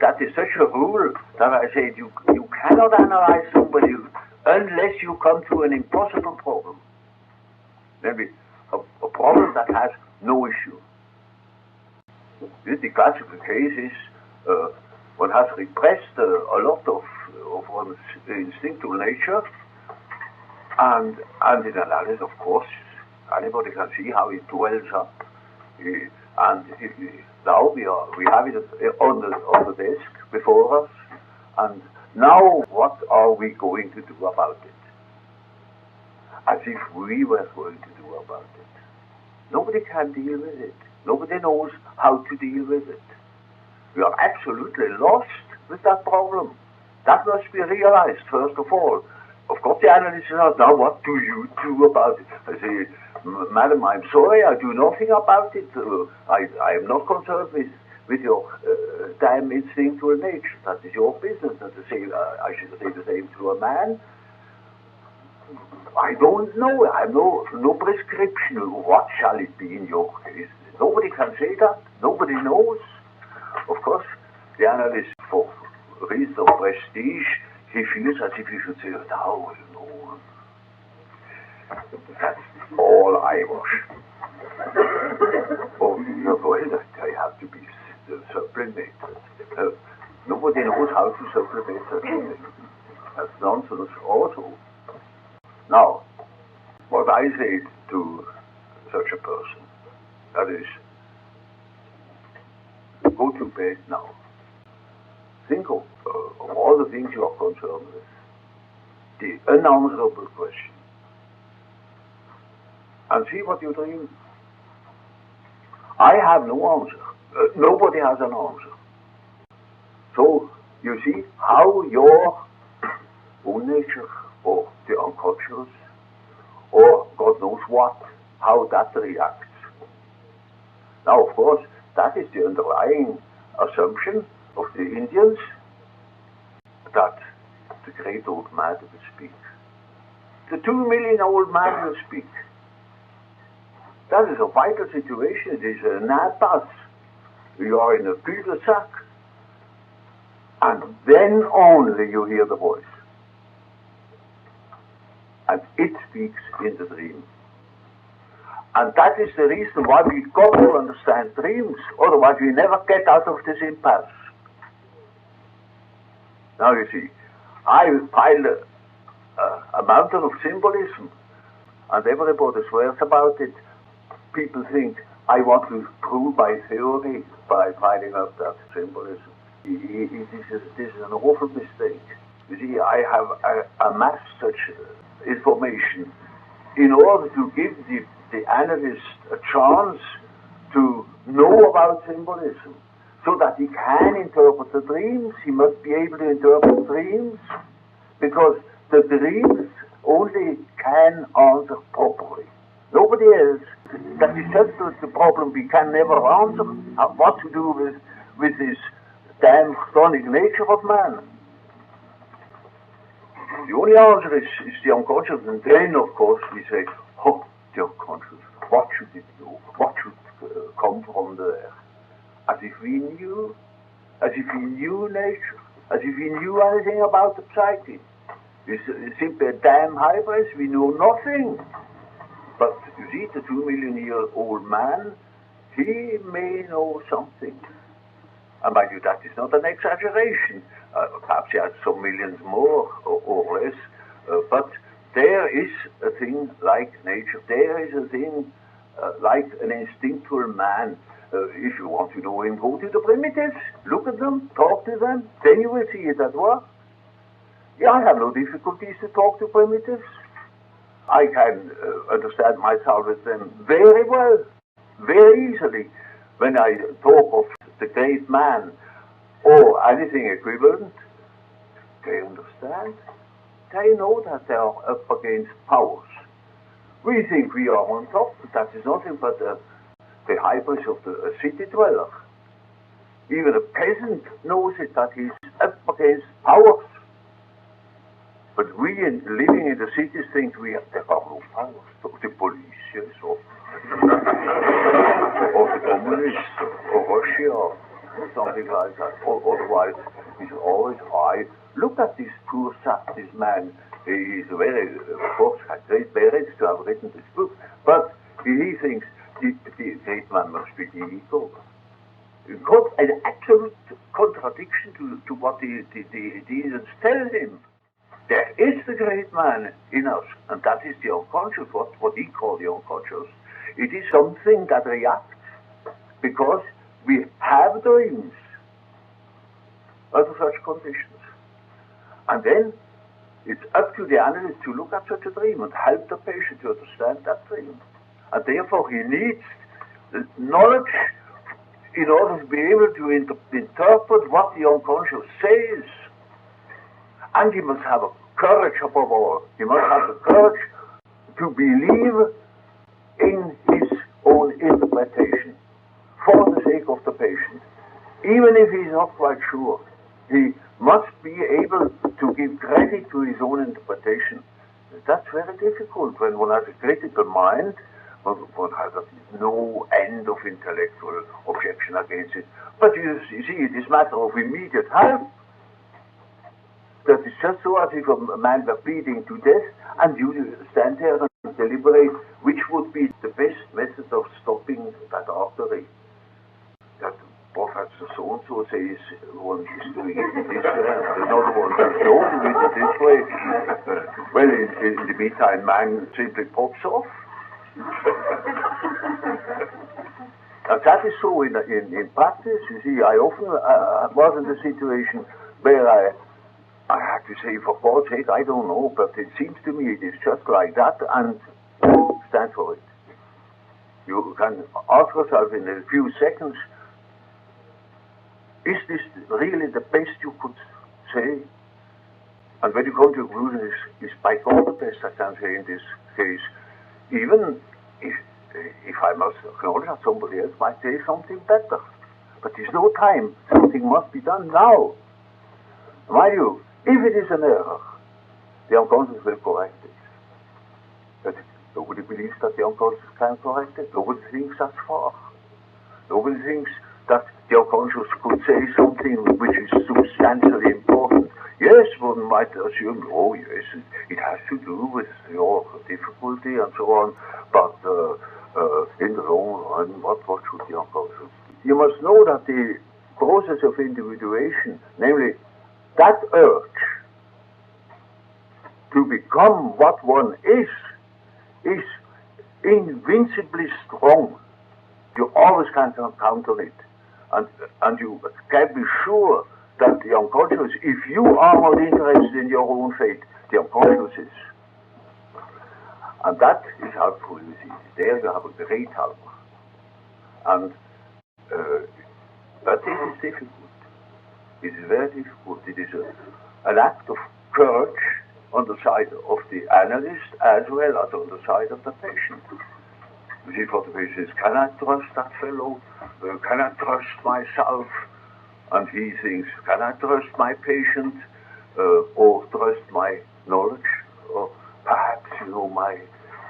Speaker 1: That is such a rule that I say you cannot analyze somebody unless you come to an impossible problem. Maybe a problem that has no issue. The classical case is one has repressed a lot of one's instinctual nature, and in analysis, of course, anybody can see how it dwells up. Now we have it on the desk before us, and now what are we going to do about it? As if we were going to do about it. Nobody can deal with it. Nobody knows how to deal with it. We are absolutely lost with that problem. That must be realized, first of all. Of course, the analyst says, now what do you do about it? I say, Madam, I'm sorry, I do nothing about it. I am not concerned with your damn instinctual nature. That is your business. I should say the same to a man. I don't know. I have no prescription. What shall it be in your case? Nobody can say that. Nobody knows. Of course, the analyst, for reasons of prestige, he feels as if he should say, now, you know, that's all eyewash. Oh, well, I have to be sublimated. Nobody knows how to sublimate such a thing. That's nonsense also. Now, what I say to such a person, that is, go to bed now. Think of all the things you are concerned with. The unanswerable question. And see what you dream. I have no answer. Nobody has an answer. So, you see how your own nature, or the unconscious, or God knows what, how that reacts. Now, of course, that is the underlying assumption of the Indians, that the great old man will speak. The 2 million old man will speak. That is a vital situation. It is an impasse. You are in a cul-de-sac. And then only you hear the voice. And it speaks in the dream. And that is the reason why we got to understand dreams. Otherwise we never get out of this impasse. Now you see, I piled a mountain of symbolism, and everybody swears about it. People think I want to prove my theory by finding out that symbolism. This is an awful mistake. You see, I have amassed such information in order to give the analyst a chance to know about symbolism, so that he can interpret the dreams. He must be able to interpret dreams, because the dreams only can answer properly. Nobody else. That is just the problem we can never answer. What to do with this damn chthonic nature of man. The only answer is the unconscious, and then of course we say, oh, the unconscious, what should it do? What should come from there? As if we knew nature, as if we knew anything about the psyche. It's simply a damn hybris, we know nothing. But you see, the 2 million-year-old man, he may know something. And mind you, that is not an exaggeration. Perhaps he has some millions more or less. But there is a thing like nature. There is a thing like an instinctual man. If you want to know him, go to the primitives. Look at them, talk to them. Then you will see it at work. Yeah, I have no difficulties to talk to primitives. I can understand myself with them very well, very easily. When I talk of the great man or anything equivalent, they understand. They know that they are up against powers. We think we are on top, but that is nothing but the hybris of the city dweller. Even a peasant knows it, that he's up against powers. But we, living in the cities, think there are no powers. The police, yes, or the communists, or Russia, or something like that. Otherwise, he's always high. Look at this poor sap, this man. He's very, of course, had great merits to have written this book. But he thinks the great man must be the ego. An absolute contradiction to what the Indians tell him. There is the great man in us, and that is the unconscious, what he called the unconscious. It is something that reacts because we have dreams under such conditions. And then it's up to the analyst to look at such a dream and help the patient to understand that dream. And therefore he needs knowledge in order to be able to interpret what the unconscious says. And he must have a courage above all. He must have the courage to believe in his own interpretation for the sake of the patient. Even if he's not quite sure, he must be able to give credit to his own interpretation. That's very difficult when one has a critical mind. One has no end of intellectual objection against it. But you see, it is a matter of immediate help. That is just so as if a man were bleeding to death, and you stand there and deliberate which would be the best method of stopping that artery. That Professor so-and-so says one is doing it this way, and another one says no, do it this way. Well, in the meantime, man simply pops off. And that is so in practice. You see, I often was in the situation where I have to say, for God's sake, I don't know, but it seems to me it is just like that, and stand for it. You can ask yourself in a few seconds, is this really the best you could say? And when you come to a conclusion, is by God the best I can say in this case. Even if I must acknowledge that somebody else might say something better. But there's no time. Something must be done now. Mind you, if it is an error, the unconscious will correct it. But nobody believes that the unconscious can correct it. Nobody thinks that's far. Nobody thinks that the unconscious could say something which is substantially important. Yes, one might assume, oh yes, it has to do with your difficulty and so on, but in the long run, what should the unconscious? You must know that the process of individuation, namely that urge to become what one is invincibly strong. You always can count on it. And you can be sure that the unconscious, if you are not interested in your own fate, the unconscious is. And that is helpful, you see. There you have a great help. And but this is difficult. It is very difficult. It is an act of courage on the side of the analyst as well as on the side of the patient. You see, for the patient, can I trust that fellow? Can I trust myself? And he thinks, can I trust my patient? Or trust my knowledge? Or perhaps,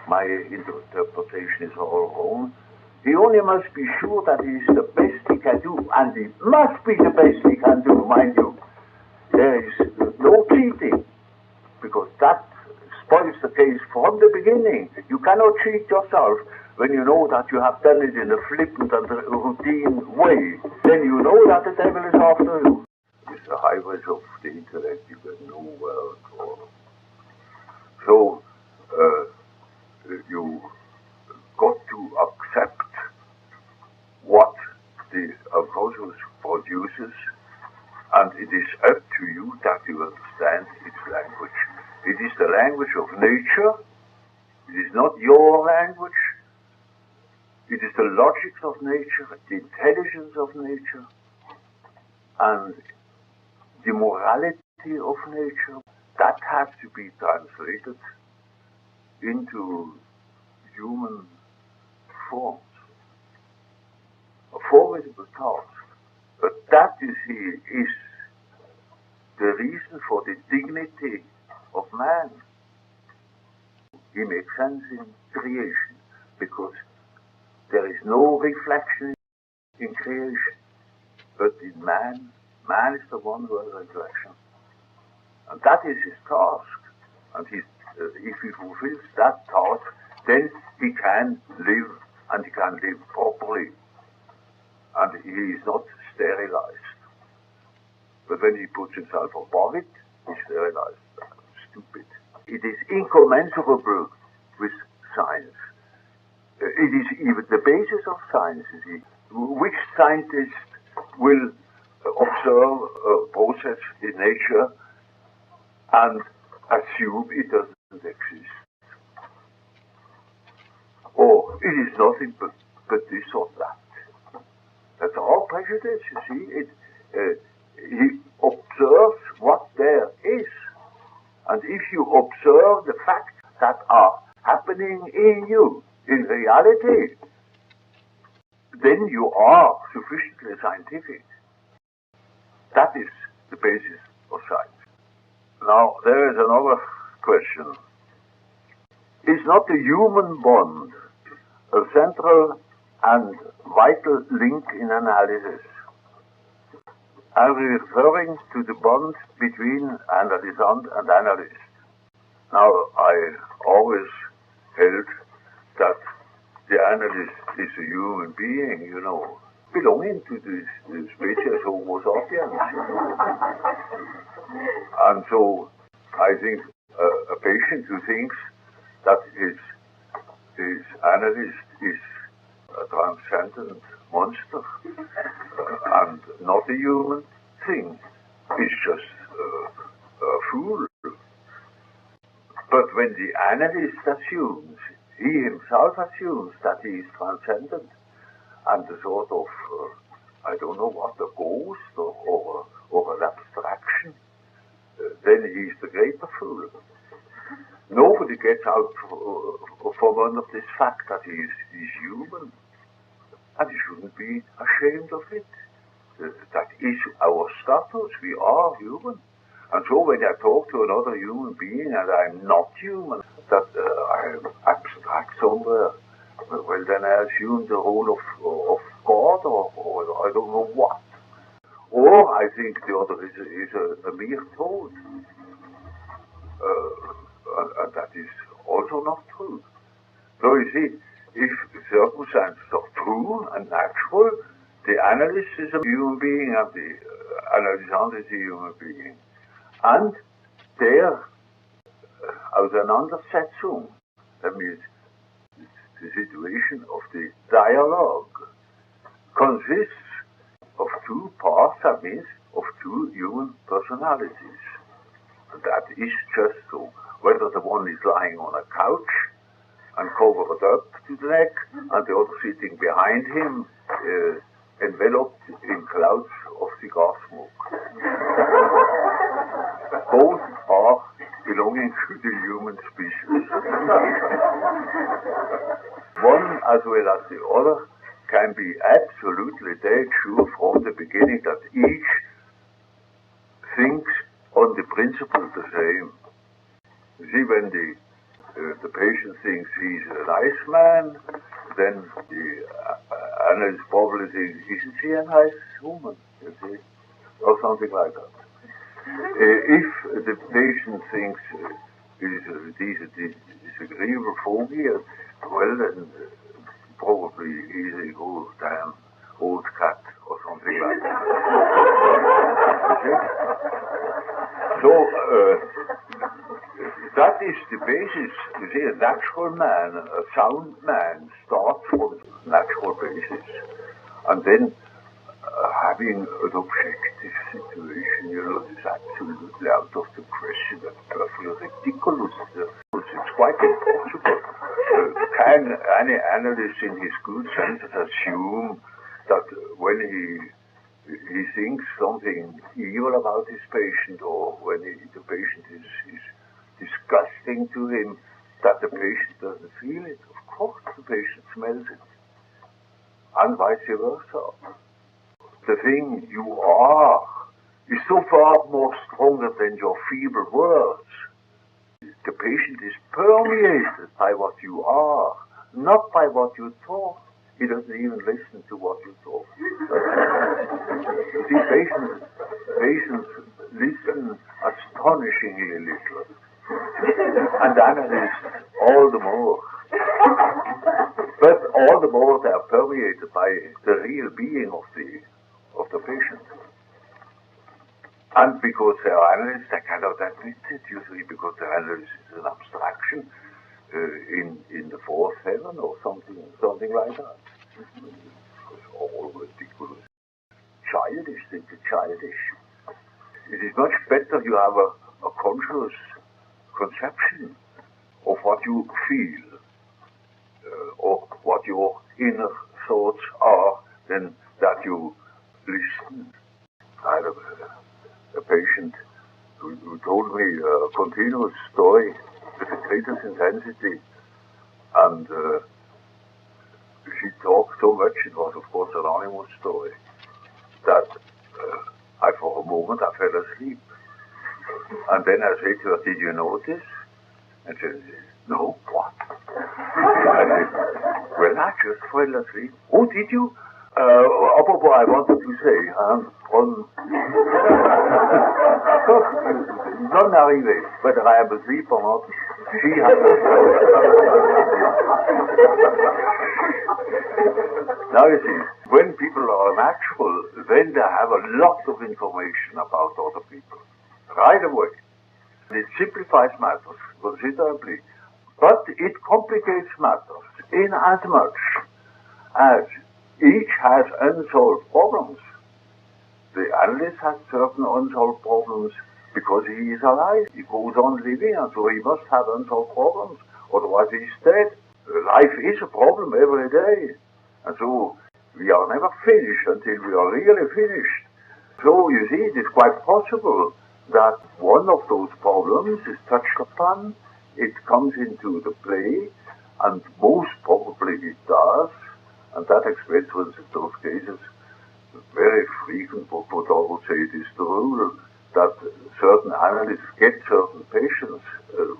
Speaker 1: my interpretation is all wrong. He only must be sure that he is the best he can do, and he must be the best he can do, mind you. There is no cheating, because that spoils the case from the beginning. You cannot cheat yourself when you know that you have done it in a flippant and routine way. Then you know that the devil is after you. It's the highways of the intellect you get nowhere at all. So, you got to accept what the unconscious produces, and it is up to you that you understand its language. It is the language of nature. It is not your language. It is the logic of nature, the intelligence of nature, and the morality of nature. That has to be translated into human forms. A formidable task. But that, you see, is the reason for the dignity of man. He makes sense in creation, because there is no reflection in creation. But in man is the one who has reflection. And that is his task. And if he fulfills that task, then he can live, and he can live properly. And he is not sterilized. But when he puts himself above it, he's sterilized. Stupid. It is incommensurable with science. It is even the basis of science, you see. Which scientist will observe a process in nature and assume it doesn't exist? Or it is nothing but this or that. That's all prejudice, you see. He observes what there is. And if you observe the facts that are happening in you, in reality, then you are sufficiently scientific. That is the basis of science. Now, there is another question. Is not the human bond a central and vital link in analysis? I'm referring to the bond between analysand and analyst. Now, I always held that the analyst is a human being, belonging to the species Homo sapiens. And so, I think a patient who thinks that his analyst is a transcendent monster and not a human thing is just a fool. But when the analyst assumes, he himself assumes that he is transcendent and a sort of, I don't know what, a ghost or an abstraction, then he is the greater fool. nobody gets out from under this fact that he's human, and he shouldn't be ashamed of it. That is our status. We are human. And so when I talk to another human being and I'm not human, that I'm abstract somewhere, well then I assume the role of God or I don't know what. Or I think the other is a mere toad. And that is also not true. So you see, if circumstances are true and natural, the analyst is a human being and the analysant is a human being. And there, Auseinandersetzung, that means the situation of the dialogue, consists of two parts, that means of two human personalities. That is just so. Whether the one is lying on a couch and covered up to the neck, and the other sitting behind him, enveloped in clouds of cigar smoke. Both are belonging to the human species. One as well as the other can be absolutely dead sure from the beginning that each thinks on the principle the same. You see, when the patient thinks he's a nice man, then the analyst probably thinks, isn't she a nice woman? You see, or something like that. If the patient thinks he's a disagreeable phobia, well then probably he's a old damn old cat or something like that. So that is the basis. You see, a natural man, a sound man, starts from a natural basis, and then having an objective situation, is absolutely out of the question. That's perfectly ridiculous. It's quite impossible. Can any analyst in his good senses assume that when he thinks something evil about his patient, or when the patient is disgusting to him, that the patient doesn't feel it? Of course the patient smells it. And vice versa. The thing you are is so far more stronger than your feeble words. The patient is permeated by what you are, not by what you talk. He doesn't even listen to what you talk. You see, patients listen astonishingly little, and analysts all the more. But all the more they are permeated by the real being of the patient. And because they are analysts, they cannot admit it, usually because the analyst is an abstraction in the fourth heaven or something like that. It's all ridiculous. Childish, simply childish. It is much better you have a conscious conception of what you feel or what your inner thoughts are than that you listen. I had a patient who told me a continuous story with the greatest intensity, and she talked so much, it was of course an anonymous story, that for a moment I fell asleep. And then I said to her, did you notice? And she said, no, what? I said, well, I just fell asleep. Oh, did you? I wanted to say, non arrivé, whether I am asleep or not, she has Now you see, when people are natural, then they have a lot of information about other people, right away. It simplifies matters considerably, but it complicates matters in as much as each has unsolved problems. The analyst has certain unsolved problems because he is alive. He goes on living, and so he must have unsolved problems. Otherwise he's dead. Life is a problem every day. And so we are never finished until we are really finished. So you see, it is quite possible that one of those problems is touched upon it comes into the play, and most probably it does, and that explains, for instance, those cases, very frequent, but I would say it is the rule, that certain analysts get certain patients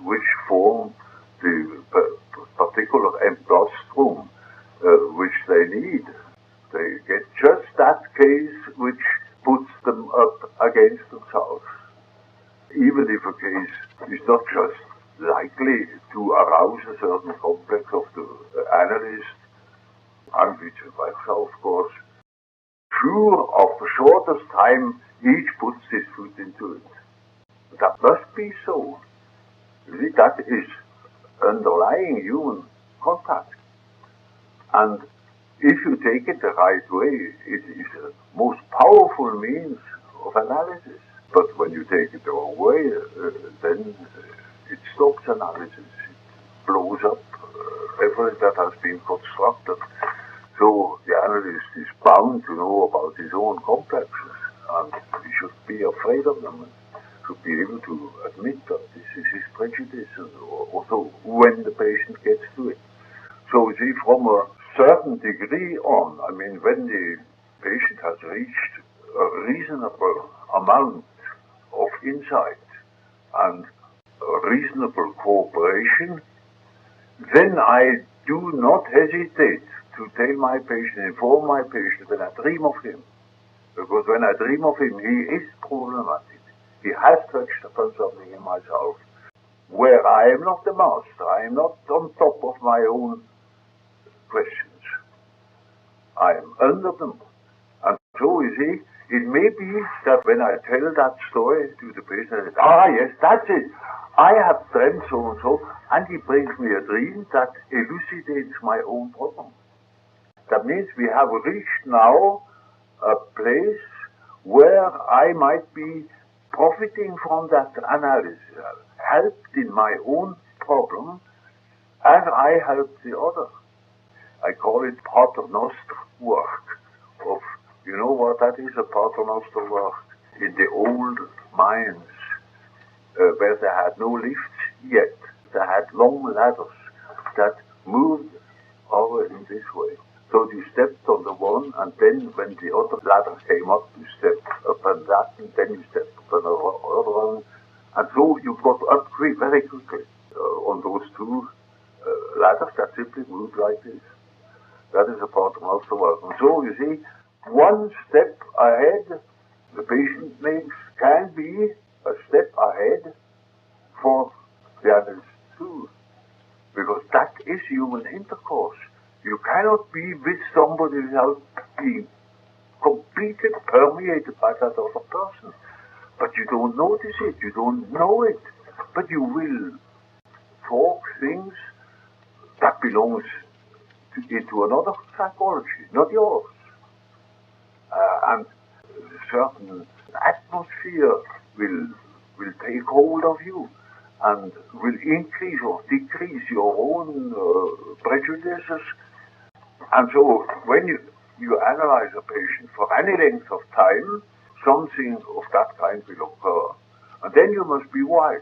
Speaker 1: which form the particular emplastrum which they need. They get just that case which puts them up against themselves. Even if a case is not just likely to arouse a certain complex of the analyst, and which myself, of course, sure, of the shortest time, each puts his foot into it. That must be so. That is underlying human contact. And if you take it the right way, it is the most powerful means of analysis. But when you take it the wrong way, then it stops analysis. It blows up everything that has been constructed. So the analyst is bound to know about his own complexes, and he should be afraid of them, and should be able to admit that this is his prejudice, and also when the patient gets to it. So you see, from a certain degree on, I mean, when the patient has reached a reasonable amount of insight and a reasonable cooperation, then I do not hesitate to tell my patient, inform my patient when I dream of him. Because when I dream of him, he is problematic. He has touched upon something in myself where I am not the master. I am not on top of my own questions. I am under them. And so, you see, it may be that when I tell that story to the patient, yes, that's it. I have dreamt so and so, and he brings me a dream that elucidates my own problem. That means we have reached now a place where I might be profiting from that analysis, helped in my own problem, as I help the other. I call it paternoster work. You know what that is, a paternoster work? In the old mines, where they had no lifts yet, they had long ladders that moved over in this way. So you stepped on the one, and then when the other ladder came up, you stepped up on that, and then you stepped up on the other one. And so you got up very quickly on those two ladders that simply moved like this. That is a paternoster work. And so you see, one step ahead, the patient can be a step ahead for the others too. Because that is human intercourse. You cannot be with somebody without being completely permeated by that other person. But you don't notice it, you don't know it. But you will talk things that belongs into another psychology, not yours. And a certain atmosphere will take hold of you and will increase or decrease your own prejudices. And so when you analyze a patient for any length of time, something of that kind will occur. And then you must be wise.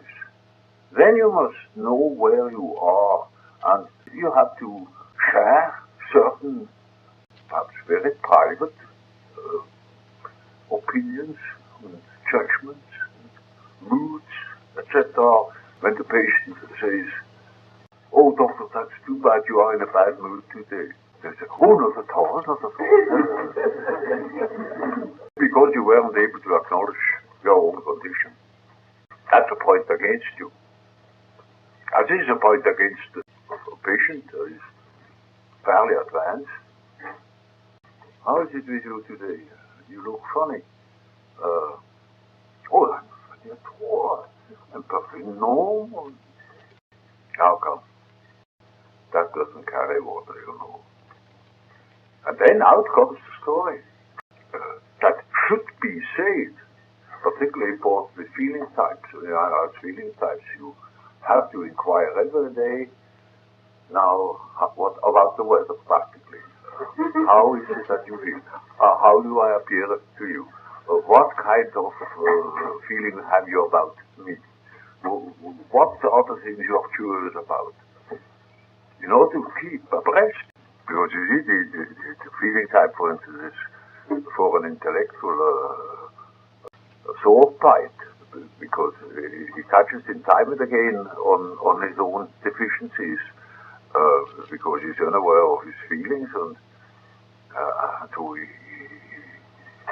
Speaker 1: Then you must know where you are, and you have to share certain, perhaps very private opinions and judgments and moods, etc. When the patient says, "Oh, doctor, that's too bad, you are in a bad mood today." They say, "Oh, not at all, not at all." Because you weren't able to acknowledge your own condition. That's a point against you. As is a point against the patient who is fairly advanced. "How is it with you today? You look funny." "Oh, I'm funny at all. I'm perfectly normal." How come? That doesn't carry water, you know. And then out comes the story. That should be said, particularly important with feeling types. As feeling types, you have to inquire every day. Now, what about the weather practically? How is it that you feel? How do I appear to you? What kind of feeling have you about me? what the other things you are curious about. In order to keep abreast, because you see, the feeling type, for instance, is for an intellectual sword fight, because he touches in time and again on his own deficiencies, because he's unaware of his feelings, and so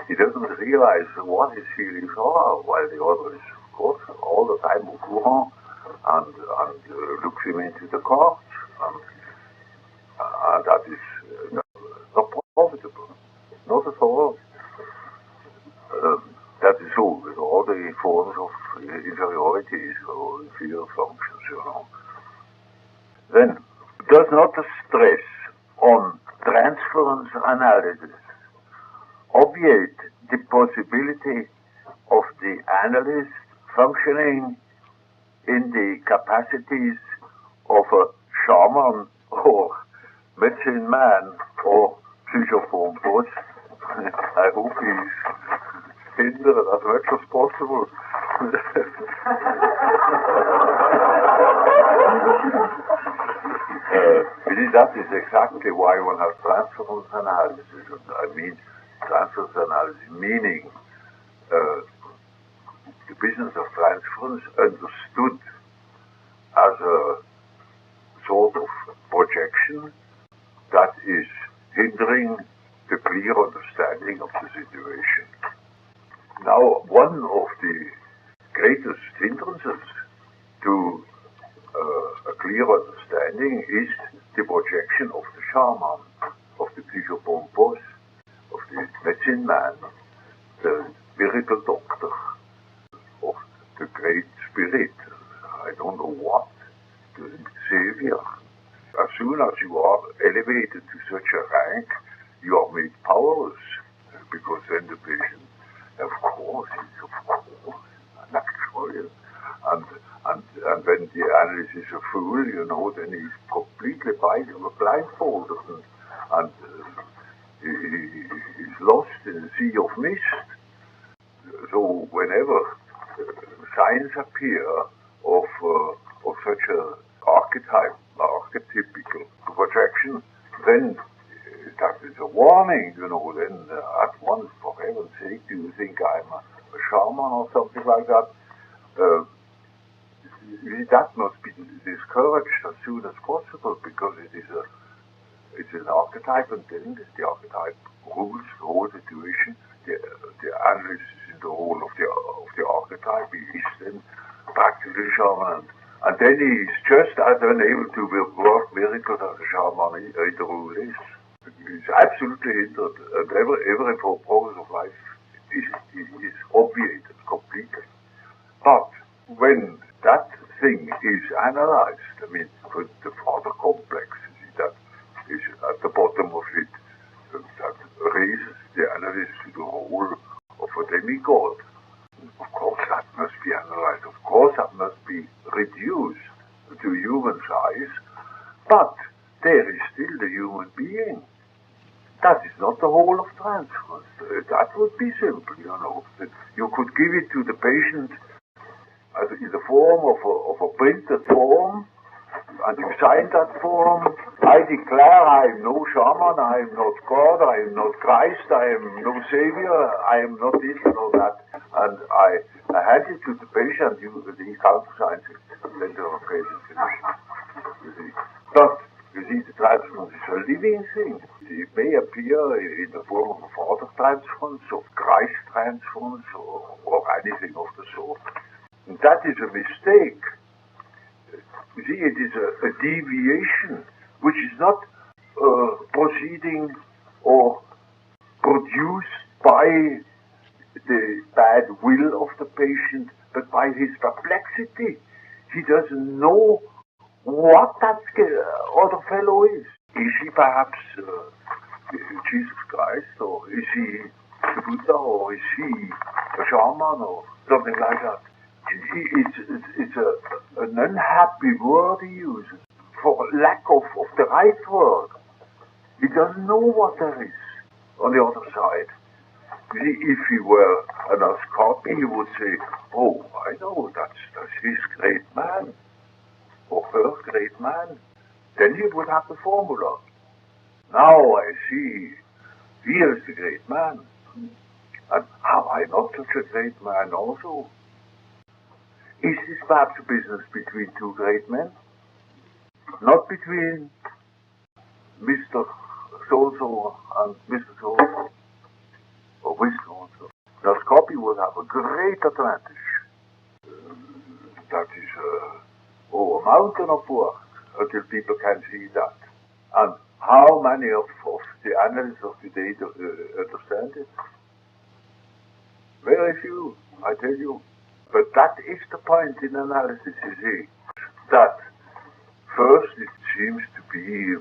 Speaker 1: he doesn't realize what his feelings are, while the other is, of course, all the time au courant, and looks him into the cards, and that is not profitable, not at all. That is so with all the forms of inferiorities or inferior functions, Then, does not the stress on transference analysis obviate the possibility of the analyst functioning in the capacities of a shaman or medicine man or psychopompos? I hope he's hindered as much as possible. That is exactly why one has transference analysis. I mean, transference analysis, meaning the business of transference understood as a sort of projection that is hindering the clear understanding of the situation. Now, one of the greatest hindrances to a clear understanding is the projection of the shaman, of the psychopompos, of the medicine man, the miracle doctor, of the great spirit, I don't know what, the savior. As soon as you are elevated to such a rank, you are made powerless, because then the patient, of course, naturally, and when the analyst is a fool, then he's completely blindfolded, and he's lost in a sea of mist. So whenever signs appear of such a archetypical projection, then that is a warning, then at once, for heaven's sake, do you think I'm a shaman or something like that? That must be discouraged as soon as possible, because it's an archetype, and then the archetype rules the whole situation. The analyst is in the role of the archetype. He is then practically shaman, and then he is just as unable to work miracles as a shaman in the rule is. He's absolutely hindered, and every progress of life is obviated completely. But when that thing is analyzed, I mean, the further complex, that is at the bottom of it, that raises the analyst to the role of a demigod. Of course, that must be analyzed. Of course, that must be reduced to human size. But there is still the human being. That is not the whole of transference. That would be simple, You could give it to the patient in the form of a printed form, and you sign that form. I declare I am no shaman, I am not God, I am not Christ, I am no Savior, I am not this nor that. And I hand it to the patient, he countersigns it, and then the operation is finished. But, the transference is a living thing. It may appear in the form of a father transference, of Christ transference, or anything of the sort. And that is a mistake. You see, it is a deviation which is not proceeding or produced by the bad will of the patient, but by his perplexity. He doesn't know what that other fellow is. Is he perhaps Jesus Christ, or is he the Buddha, or is he a shaman, or something like that? It's an unhappy word he uses for lack of the right word. He doesn't know what there is on the other side. If he were an Ascopy, he would say, oh, I know, that's his great man, or her great man. Then he would have the formula. Now I see, he is the great man. And am I not such a great man also? Is this perhaps a business between two great men? Not between Mr. So-and-so and Mr. So-and-so, or with so-and-so. The copy would have a great advantage. That is a mountain of work until people can see that. And how many of the analysts of today understand it? Very few, I tell you. But that is the point in analysis, you see, that first it seems to be, he's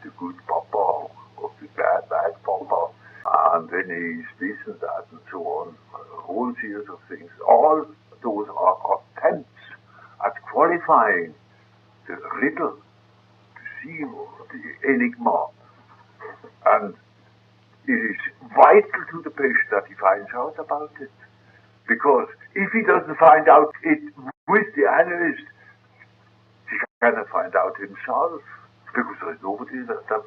Speaker 1: the good papa, or the bad papa, and then he's this and that and so on, a whole series of things. All those are attempts at qualifying the riddle, to see the enigma, and it is vital to the patient that he finds out about it. Because if he doesn't find out it with the analyst, he cannot find out himself. Because there is nobody else that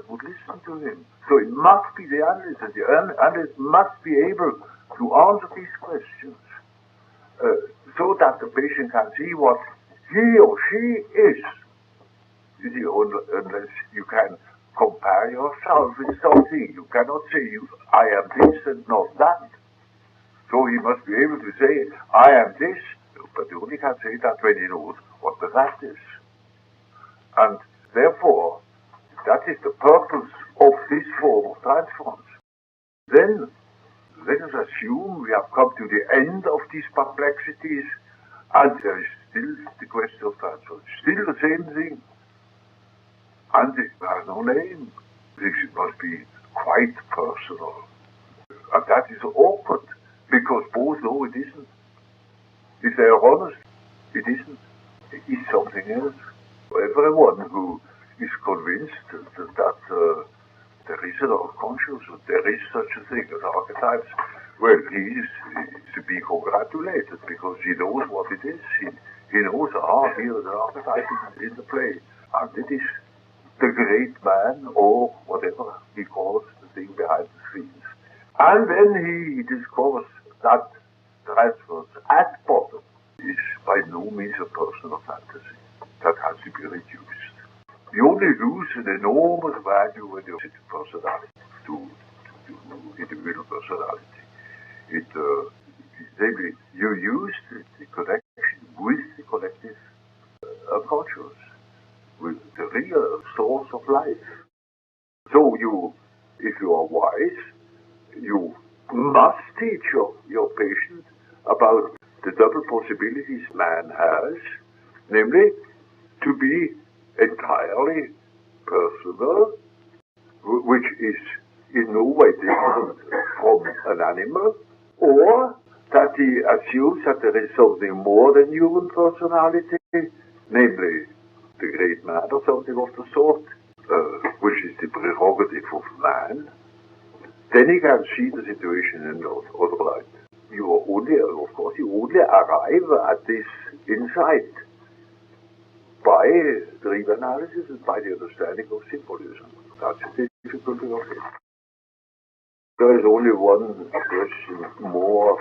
Speaker 1: would listen to him. So it must be the analyst, and the analyst must be able to answer these questions so that the patient can see what he or she is. You see, unless you can compare yourself with something, you cannot say, I am this and not that. So he must be able to say, I am this, but he only can say that when he knows what the that is. And therefore, that is the purpose of this form of transference. Then, let us assume we have come to the end of these perplexities, and there is still the question of transference. Still the same thing. And it has no name. This must be quite personal. And that is awkward, because both know it isn't. If they are honest, it isn't. It is something else. Everyone who is convinced that there is an unconscious, there is such a thing as archetypes, well, he is to be congratulated, because he knows what it is. He knows, here is an archetype in the play, and it is the great man, or whatever he calls the thing behind the scenes. And then he discovers that transference at bottom is by no means a personal fantasy that has to be reduced. You only lose an enormous value when you sit to personality, to individual personality. Namely, you use the connection with the collective unconscious, with the real source of life. So if you are wise, you must teach your patient about the double possibilities man has, namely to be entirely personal, which is in no way different from an animal, or that he assumes that there is something more than human personality, namely the great man or something of the sort, which is the prerogative of man. Then he can see the situation in other light. You only arrive at this insight by dream analysis and by the understanding of symbolism. That's the difficulty of it. There is only one question more,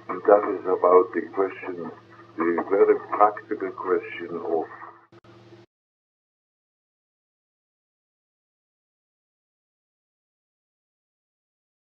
Speaker 1: and that is about the very practical question of